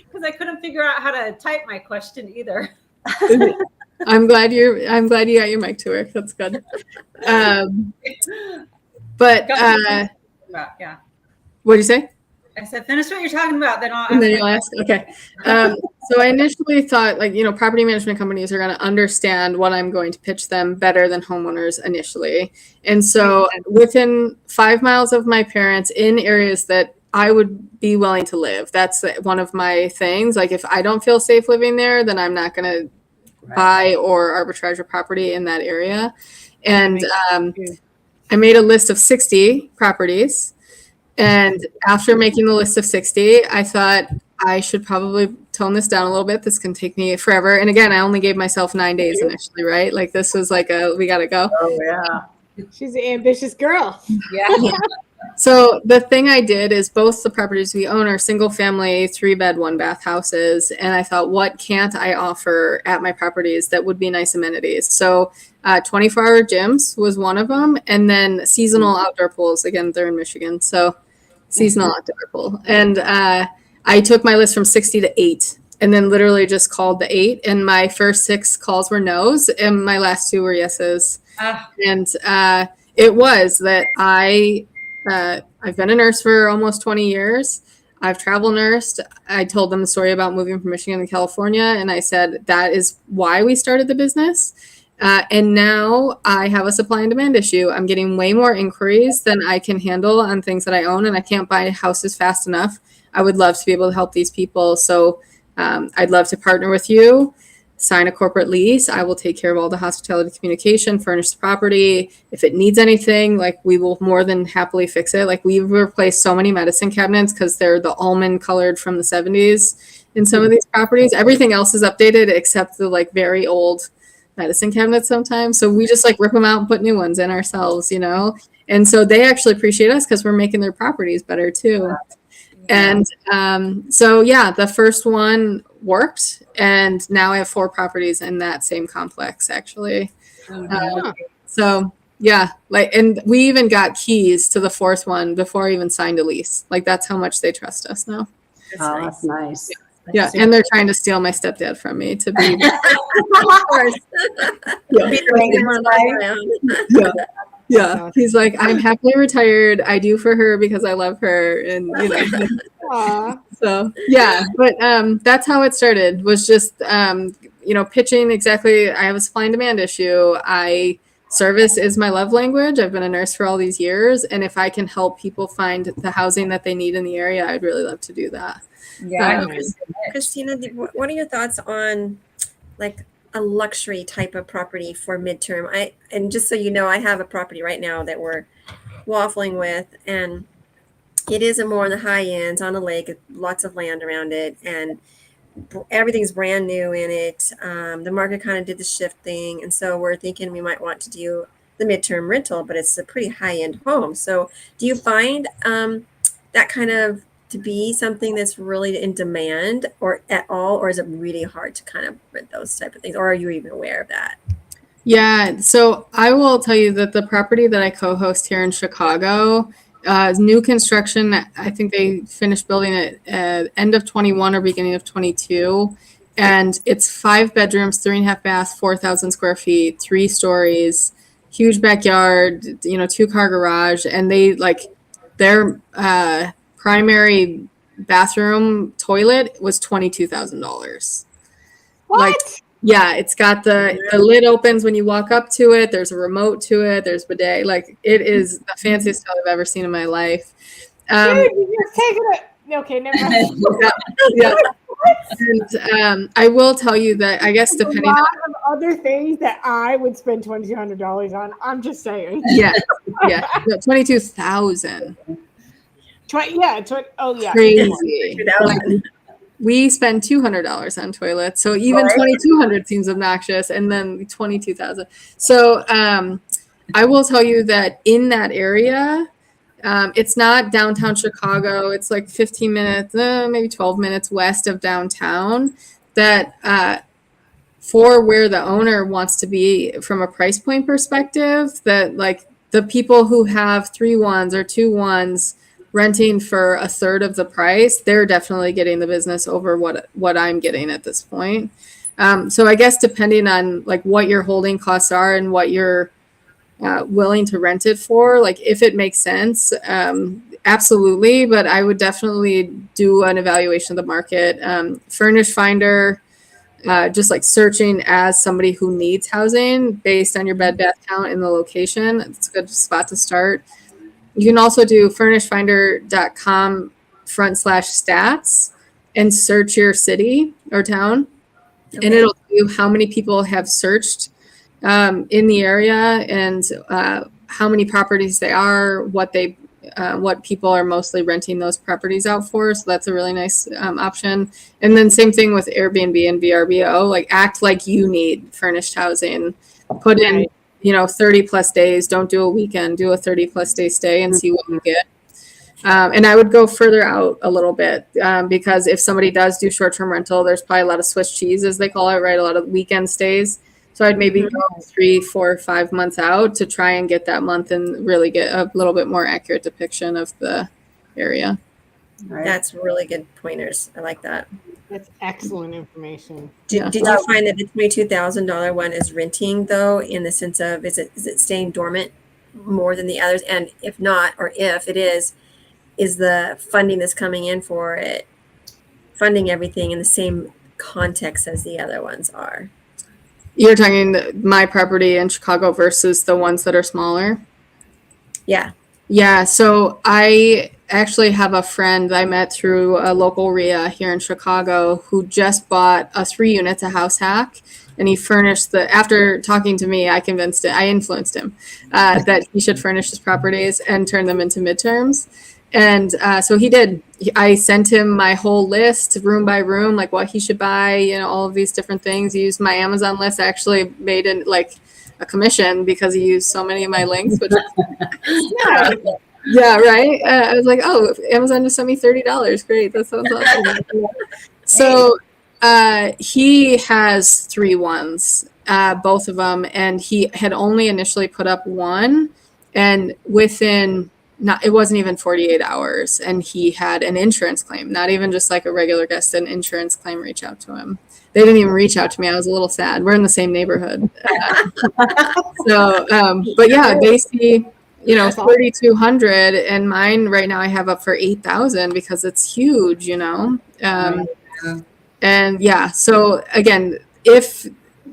S3: Because I couldn't figure out how to type my question either.
S2: I'm glad you got your mic to work. That's good. But
S3: yeah.
S2: What did you say?
S3: I said, finish what you're talking about, then I'll
S2: ask. Okay. So I initially thought property management companies are going to understand what I'm going to pitch them better than homeowners initially. And so within 5 miles of my parents in areas that I would be willing to live, that's one of my things. Like if I don't feel safe living there, then I'm not going to buy or arbitrage a property in that area. And I made a list of 60 properties. And after making the list of 60, I thought I should probably tone this down a little bit. This can take me forever. And again, I only gave myself 9 days initially, right? Like this was like we got to go.
S4: Oh yeah.
S1: She's an ambitious girl.
S3: Yeah.
S2: So the thing I did is both the properties we own are single family, 3-bed, 1-bath houses. And I thought, what can't I offer at my properties that would be nice amenities? So 24-hour gyms was one of them. And then seasonal outdoor pools. Again, they're in Michigan. So seasonal outdoor pool. And I took my list from 60 to 8 and then literally just called the 8. And my first 6 calls were no's and my last 2 were yeses. And it was that I've been a nurse for almost 20 years. I've travel nursed. I told them the story about moving from Michigan to California. And I said, that is why we started the business. And now I have a supply and demand issue. I'm getting way more inquiries than I can handle on things that I own. And I can't buy houses fast enough. I would love to be able to help these people. So I'd love to partner with you. Sign a corporate lease. I will take care of all the hospitality communication, furnish the property. If it needs anything, like we will more than happily fix it. Like we've replaced so many medicine cabinets because they're the almond colored from the 70s in some of these properties. Everything else is updated except the like very old medicine cabinets sometimes. So we just like rip them out and put new ones in ourselves, you know? And so they actually appreciate us because we're making their properties better too. And so, yeah, the first one worked. And now I have 4 properties in that same complex, actually. So, yeah, like, and we even got keys to the 4th one before I even signed a lease. Like, that's how much they trust us now.
S4: That's nice.
S2: Yeah. And they're trying to steal my stepdad from me to be.
S5: Of course.
S2: Yeah. He's like, I'm happily retired. I do for her because I love her. And, you know, so yeah, but that's how it started was just, you know, pitching exactly. I have a supply and demand issue. Service is my love language. I've been a nurse for all these years. And if I can help people find the housing that they need in the area, I'd really love to do that.
S3: Yeah.
S5: Christina, what are your thoughts on like a luxury type of property for midterm? And just so you know, I have a property right now that we're waffling with, and it is more on the high ends on a lake, lots of land around it, and everything's brand new in it. The market kind of did the shift thing, and so we're thinking we might want to do the midterm rental, but it's a pretty high end home. So do you find that kind of to be something that's really in demand or at all, or is it really hard to kind of rent those type of things, or are you even aware of that?
S2: Yeah, so I will tell you that the property that I co-host here in Chicago, new construction, I think they finished building it at end of 21 or beginning of 22. And it's 5 bedrooms, 3.5 baths, 4,000 square feet, 3 stories, huge backyard, you know, 2-car garage. And they like their primary bathroom toilet was $22,000.
S1: What?
S2: Like, yeah, it's got the lid opens when you walk up to it. There's a remote to it. There's bidet. Like it is the fanciest house I've ever seen in my life.
S1: Dude, you're taking it. Okay, never mind.
S2: Yeah. And I will tell you that I guess depending
S1: a lot
S2: on
S1: of other things that I would spend $2,200 on. I'm just saying.
S2: yeah, 22,000.
S1: Oh yeah.
S2: Crazy. Like, we spend $200 on toilets, so even $2,200 seems obnoxious, and then $22,000. So I will tell you that in that area, it's not downtown Chicago. It's like 15 minutes, maybe 12 minutes west of downtown. That for where the owner wants to be from a price point perspective, that like the people who have 3 1s or 2 1s renting for 1/3 of the price, they're definitely getting the business over what I'm getting at this point. So I guess depending on like what your holding costs are and what you're willing to rent it for, like if it makes sense, absolutely. But I would definitely do an evaluation of the market. Furnish Finder, just like searching as somebody who needs housing based on your bed bath count and the location. It's a good spot to start. You can also do furnishfinder.com/stats and search your city or town. Okay. And it'll tell you how many people have searched in the area and how many properties they are, what they what people are mostly renting those properties out for. So that's a really nice option. And then same thing with Airbnb and VRBO, like act like you need furnished housing, put in, 30 plus days, don't do a weekend, do a 30 plus day stay and see what you get. And I would go further out a little bit because if somebody does do short-term rental, there's probably a lot of Swiss cheese, as they call it, right? A lot of weekend stays. So I'd maybe go 3, 4, 5 months out to try and get that month and really get a little bit more accurate depiction of the area.
S4: Right.
S5: That's really good pointers. I like that.
S1: That's excellent information.
S5: Did you find that the $22,000 one is renting though, in the sense of is it staying dormant more than the others? And if not, or if it is the funding that's coming in for it funding everything in the same context as the other ones are?
S2: You're talking my property in Chicago versus the ones that are smaller?
S5: Yeah.
S2: Yeah. So I actually have a friend I met through a local RIA here in Chicago who just bought a 3 units, a house hack. And he furnished after talking to me, I influenced him that he should furnish his properties and turn them into midterms. And so he did. I sent him my whole list, room by room, like what he should buy, all of these different things. He used my Amazon list. I actually made it like a commission because he used so many of my links. Which yeah, right. I was like, oh, Amazon just sent me $30. Great, that sounds awesome. So he has 3 ones, both of them, and he had only initially put up one, and within it wasn't even 48 hours, and he had an insurance claim, not even just like a regular guest, an insurance claim reach out to him. They didn't even reach out to me. I was a little sad. We're in the same neighborhood. But yeah, they see, 3,200, and mine right now I have up for 8,000 because it's huge, and yeah, so again, if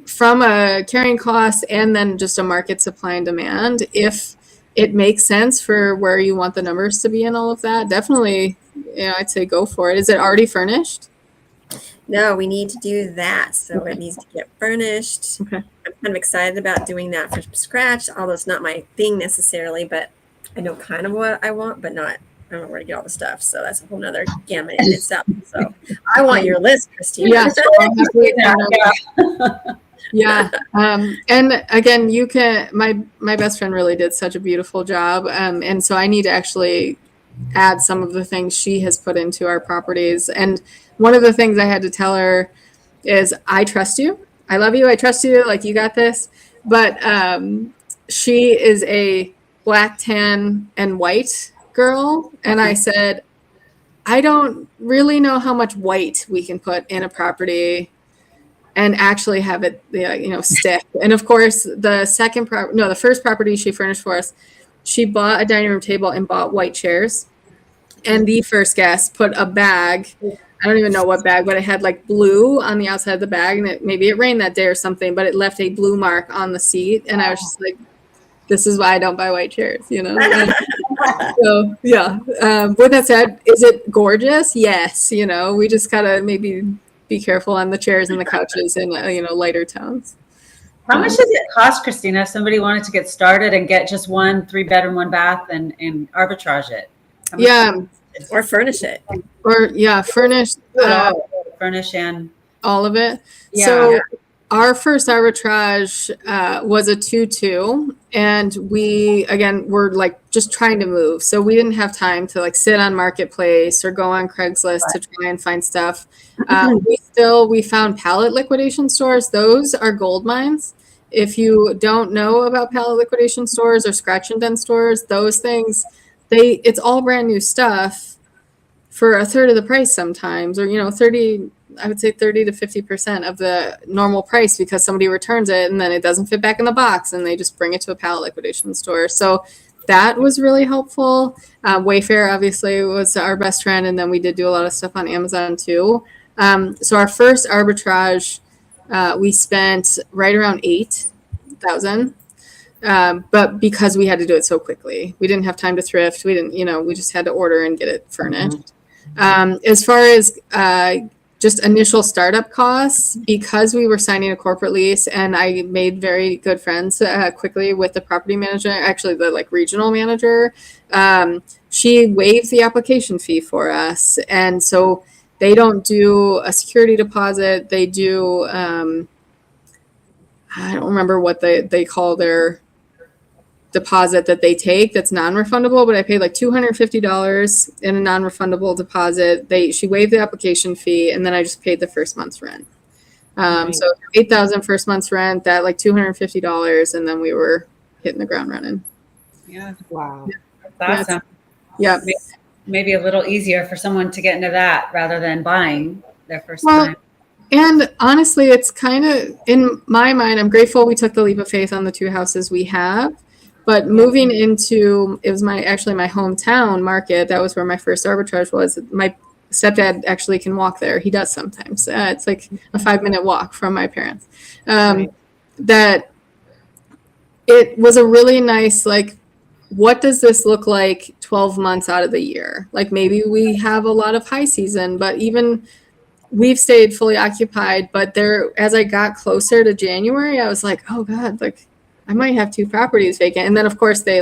S2: from a carrying cost and then just a market supply and demand, if it makes sense for where you want the numbers to be and all of that, definitely, I'd say go for it. Is it already furnished?
S5: No, we need to do that. So it needs to get furnished.
S2: Okay.
S5: I'm kind of excited about doing that from scratch, although it's not my thing necessarily, but I know kind of what I want, but I don't know where to get all the stuff. So that's a whole nother gamut in itself. So I want your list, Christina.
S2: Yeah. And again, you can, my best friend really did such a beautiful job. And so I need to actually add some of the things she has put into our properties. And one of the things I had to tell her is, I trust you. I love you. I trust you. Like, you got this. But she is a black, tan, and white girl. And I said, I don't really know how much white we can put in a property and actually have it, stick. And of course, the first property she furnished for us, she bought a dining room table and bought white chairs. And the first guest put a bag, I don't even know what bag, but it had like blue on the outside of the bag, and maybe it rained that day or something, but it left a blue mark on the seat. And I was just like, this is why I don't buy white chairs, So yeah. With that said, is it gorgeous? Yes. We just gotta maybe be careful on the chairs and the couches in lighter tones.
S3: How much does it cost, Christina, if somebody wanted to get started and get just 1 3-bedroom, 1 bath and arbitrage it?
S2: Yeah.
S5: Or furnish it.
S2: Or furnish.
S3: Furnish and
S2: all of it.
S3: Yeah.
S2: So our first arbitrage was a 2-2, and we were like just trying to move, so we didn't have time to like sit on Marketplace or go on Craigslist to try and find stuff. We found pallet liquidation stores. Those are gold mines. If you don't know about pallet liquidation stores or scratch and dent stores, those things, it's all brand new stuff for a third of the price sometimes, or 30 to 50% of the normal price, because somebody returns it and then it doesn't fit back in the box and they just bring it to a pallet liquidation store. So that was really helpful. Wayfair obviously was our best friend, and then we did do a lot of stuff on Amazon too. So our first arbitrage, we spent right around $8,000. But because we had to do it so quickly, we didn't have time to thrift. We didn't, we just had to order and get it furnished. As far as just initial startup costs, because we were signing a corporate lease, and I made very good friends quickly with the property manager, actually the like regional manager. She waived the application fee for us. And so they don't do a security deposit. They do, I don't remember what they call their deposit that they take that's non-refundable, but I paid like $250 in a non-refundable deposit. She waived the application fee, and then I just paid the first month's rent. So $8,000 first month's rent, that like $250, and then we were hitting the ground running.
S3: Yeah.
S1: Wow.
S3: That's awesome.
S2: Yeah.
S3: Maybe a little easier for someone to get into that rather than buying their first time.
S2: And honestly, it's kind of, in my mind, I'm grateful we took the leap of faith on the 2 houses we have. But moving into, it was actually my hometown market. That was where my first arbitrage was. My stepdad actually can walk there. He does sometimes. It's like a 5-minute walk from my parents. That it was a really nice, like, what does this look like 12 months out of the year? Like, maybe we have a lot of high season, but even we've stayed fully occupied. But as I got closer to January, I was like, oh God, like, I might have 2 properties vacant. And then of course they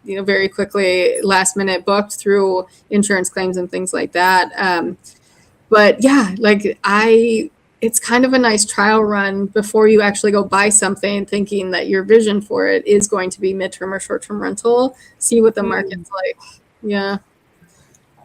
S2: very quickly last minute booked through insurance claims and things like that. But yeah, like it's kind of a nice trial run before you actually go buy something, thinking that your vision for it is going to be midterm or short-term rental. See what the market's like. Yeah.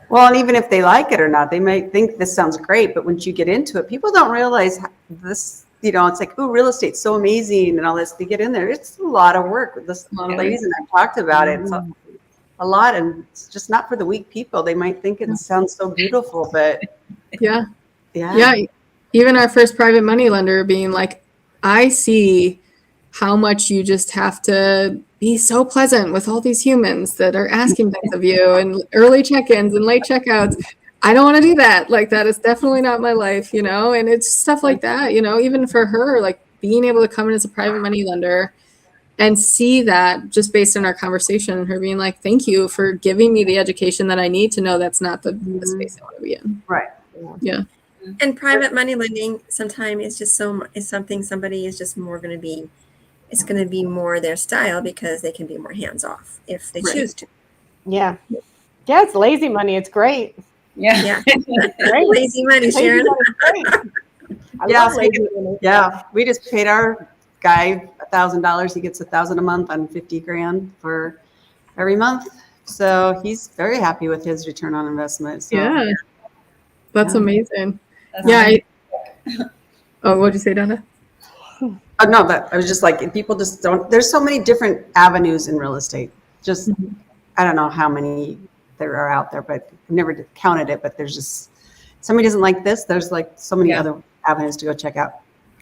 S4: Well, and even if they like it or not, they might think this sounds great, but once you get into it, people don't realize this. It's like, oh, real estate's so amazing and all this. They get in there, it's a lot of work. This ladies and I talked about it. It's a lot, and it's just not for the weak people. They might think it sounds so beautiful, but yeah.
S2: Even our first private money lender being like, I see how much you just have to be so pleasant with all these humans that are asking things of you, and early check-ins and late checkouts. I don't want to do that. Like, that is definitely not my life, and it's stuff like that, even for her, like being able to come in as a private money lender and see that just based on our conversation, and her being like, thank you for giving me the education that I need to know that's not the space I want to be in.
S4: Right.
S2: Yeah.
S5: And private money lending sometimes is just is something somebody is just more going to be, it's going to be more their style because they can be more hands off if they choose to.
S1: Yeah. Yeah. It's lazy money. It's great.
S3: Yeah.
S1: Great.
S5: Lazy money, Sharon.
S4: We just paid our guy $1,000. He gets $1,000 a month on $50,000 for every month. So he's very happy with his return on investment. So,
S2: yeah. That's amazing. What'd you say, Donna?
S4: No, I was just like, people just don't, there's so many different avenues in real estate. Just, I don't know how many there are out there, but I've never counted it, but there's just, somebody doesn't like this, there's like so many other avenues to go check out.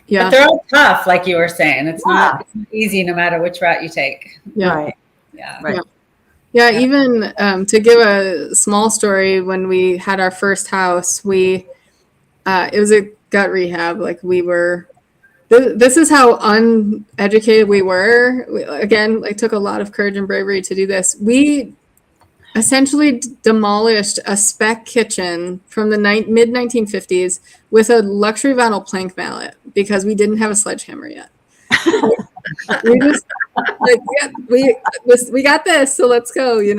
S3: Yeah. But they're all tough, like you were saying. It's not easy no matter which route you take.
S2: Yeah.
S4: Right.
S3: Yeah.
S4: Right.
S2: Yeah. Even to give a small story, when we had our first house, it was a gut rehab. Like, we were, this is how uneducated we were. Again, it took a lot of courage and bravery to do this. We essentially demolished a spec kitchen from the mid-1950s with a luxury vinyl plank mallet because we didn't have a sledgehammer yet. We just we got this, so let's go, and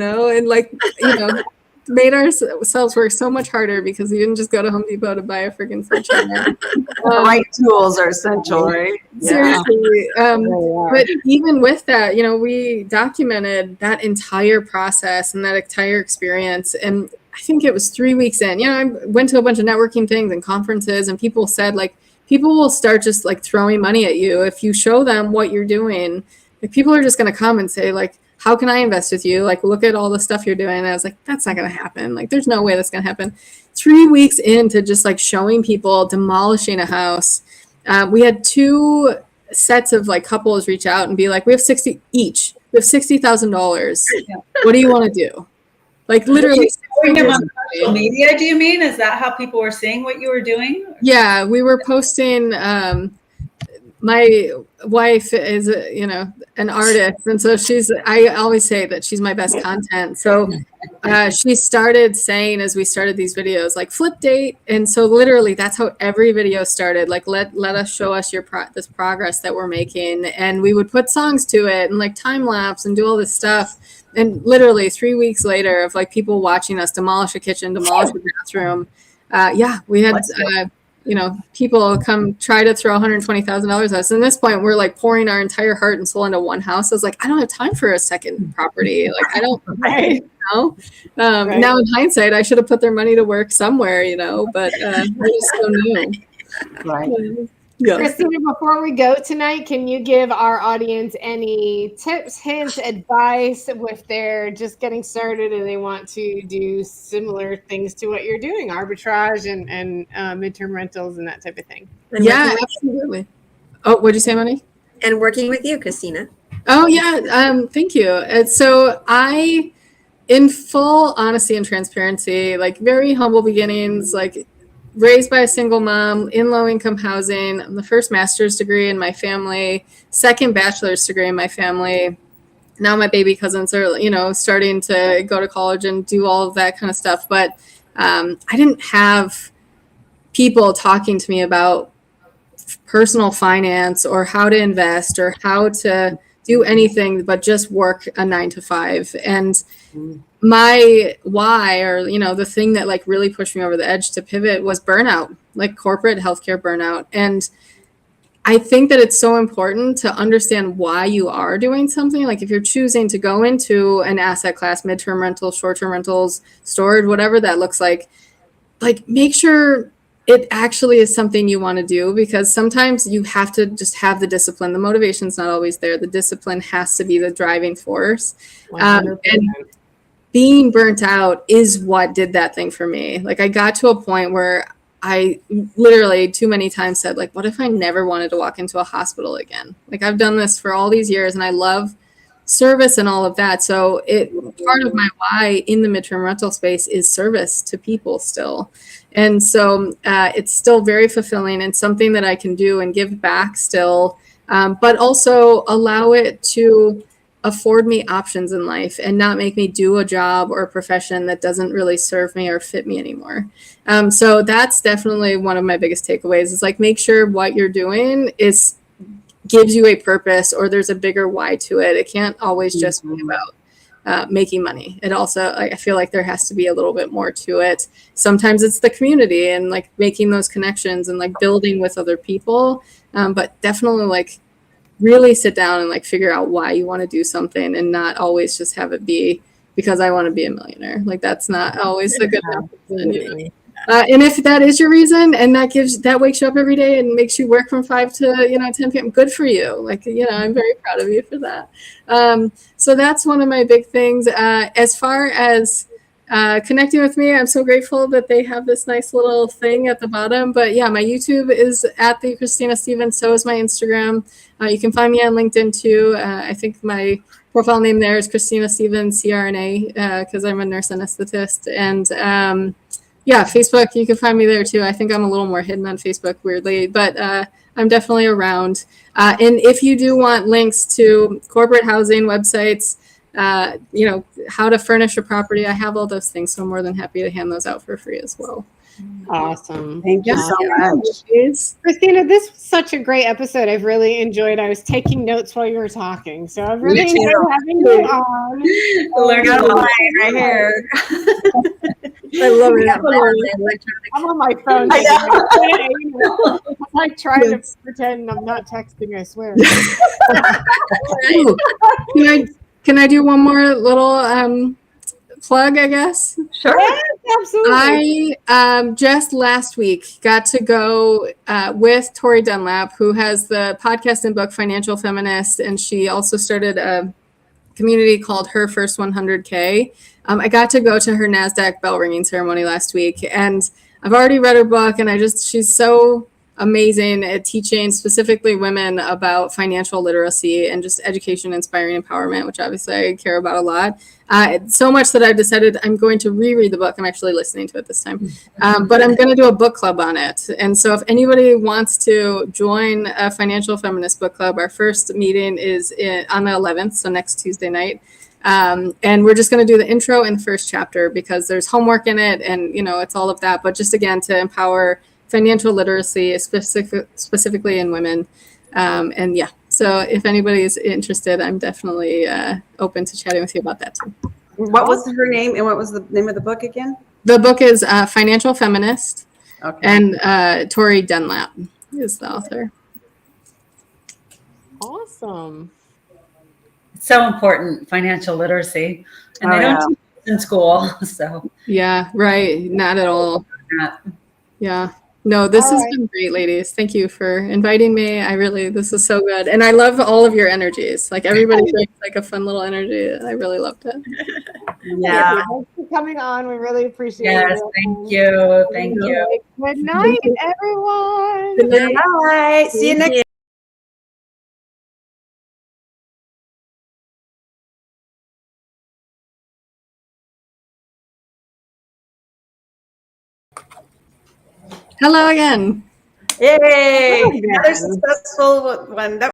S2: made ourselves work so much harder because we didn't just go to Home Depot to buy a freaking sledgehammer.
S4: The right tools are essential, right?
S2: Seriously. But even with that, we documented that entire process and that entire experience. And I think it was 3 weeks in, I went to a bunch of networking things and conferences, and people said, like, people will start just like throwing money at you if you show them what you're doing. Like, people are just going to come and say, like, how can I invest with you? Like, look at all the stuff you're doing. And I was like, that's not going to happen. Like, there's no way that's going to happen. 3 weeks into just like showing people demolishing a house, we had 2 sets of like couples reach out and be like, we have $60,000. What do you want to do? Like, literally.
S3: On social media, do you mean? Is that how people were seeing what you were doing?
S2: Yeah, we were posting. my wife is, an artist. And so I always say that she's my best content. So she started saying, as we started these videos, like flip date. And so literally that's how every video started. Like, let us show us this progress that we're making. And we would put songs to it and like time lapse and do all this stuff. And literally 3 weeks later of like people watching us demolish a kitchen, demolish a bathroom. We had, people come try to throw $120,000 at us. And at this point, we're like pouring our entire heart and soul into one house. I was like, I don't have time for a second property. Like, I don't, know. Now in hindsight, I should have put their money to work somewhere, but we're just so new.
S4: Right.
S2: Yeah.
S1: Christina, before we go tonight, can you give our audience any tips, hints, advice if they're just getting started and they want to do similar things to what you're doing, arbitrage and midterm rentals and that type of thing?
S2: Yeah, absolutely. Oh, what'd you say, Moni?
S5: And working with you, Christina.
S2: Oh, yeah. Thank you. And so in full honesty and transparency, like very humble beginnings, like raised by a single mom in low-income housing. I'm the first master's degree in my family, second bachelor's degree in my family. Now my baby cousins are, starting to go to college and do all of that kind of stuff. But I didn't have people talking to me about personal finance or how to invest or how to do anything but just work a 9 to 5. And my why, or the thing that like really pushed me over the edge to pivot was burnout, like corporate healthcare burnout. And I think that it's so important to understand why you are doing something. Like if you're choosing to go into an asset class, midterm rentals, short-term rentals, storage, whatever that looks like make sure it actually is something you want to do, because sometimes you have to just have the discipline. The motivation's not always there. The discipline has to be the driving force. And being burnt out is what did that thing for me. Like I got to a point where I literally too many times said, like, what if I never wanted to walk into a hospital again? Like I've done this for all these years and I love service and all of that. So part of my why in the midterm rental space is service to people still. And so it's still very fulfilling and something that I can do and give back still, but also allow it to afford me options in life and not make me do a job or a profession that doesn't really serve me or fit me anymore. So that's definitely one of my biggest takeaways is like, make sure what you're doing gives you a purpose or there's a bigger why to it. It can't always just be about making money. It also, I feel like there has to be a little bit more to it. Sometimes it's the community and like making those connections and like building with other people. But definitely like really sit down and like figure out why you want to do something and not always just have it be because I want to be a millionaire. Like that's not always a good enough reason. And if that is your reason and that wakes you up every day and makes you work from 5 to 10 p.m., good for you. Like, I'm very proud of you for that. So that's one of my big things. As far as connecting with me, I'm so grateful that they have this nice little thing at the bottom. But yeah, my YouTube is at the Christina Stevens. So is my Instagram. You can find me on LinkedIn too. I think my profile name there is Christina Stevens, CRNA, because I'm a nurse anesthetist. And yeah, Facebook, you can find me there too. I think I'm a little more hidden on Facebook, weirdly, but I'm definitely around. And if you do want links to corporate housing websites, how to furnish a property, I have all those things. So I'm more than happy to hand those out for free as well.
S1: Awesome.
S4: Thank you so much.
S1: Christina, this was such a great episode. I've really enjoyed. I was taking notes while you were talking. So I've really enjoyed having you on.
S5: Learn how to lie right here.
S1: I love it. I'm on my phone. I'm like trying to pretend I'm not texting, I swear.
S2: Can I do one more little plug, I guess?
S3: Sure.
S1: Yes, absolutely.
S2: I just last week got to go with Tori Dunlap, who has the podcast and book Financial Feminist, and she also started a community called Her First 100K. I got to go to her NASDAQ bell ringing ceremony last week, and I've already read her book, and she's so amazing at teaching specifically women about financial literacy and just education, inspiring empowerment, which obviously I care about a lot. So much that I've decided I'm going to reread the book. I'm actually listening to it this time, but I'm going to do a book club on it. And so if anybody wants to join a financial feminist book club, our first meeting is on the 11th, so next Tuesday night. And we're just going to do the intro and the first chapter because there's homework in it, and it's all of that. But just again to empower financial literacy, specifically in women, and yeah. So if anybody is interested, I'm definitely open to chatting with you about that too.
S4: What was her name and what was the name of the book again?
S2: The book is Financial Feminist,
S4: Okay.
S2: and Tori Dunlap is the author.
S1: Awesome.
S3: So important, financial literacy, and they don't teach it in school. So
S2: yeah, right, not at all. Yeah. No, this has been great, ladies. Thank you for inviting me. This is so good. And I love all of your energies. Like everybody brings like a fun little energy. I really loved it.
S4: Yeah.
S1: Thanks for coming on. We really appreciate it.
S3: yes, thank you. Thank you.
S1: Good night, everyone.
S2: Good night.
S4: Bye. See you next
S2: Hello again.
S4: Yay! Another successful one.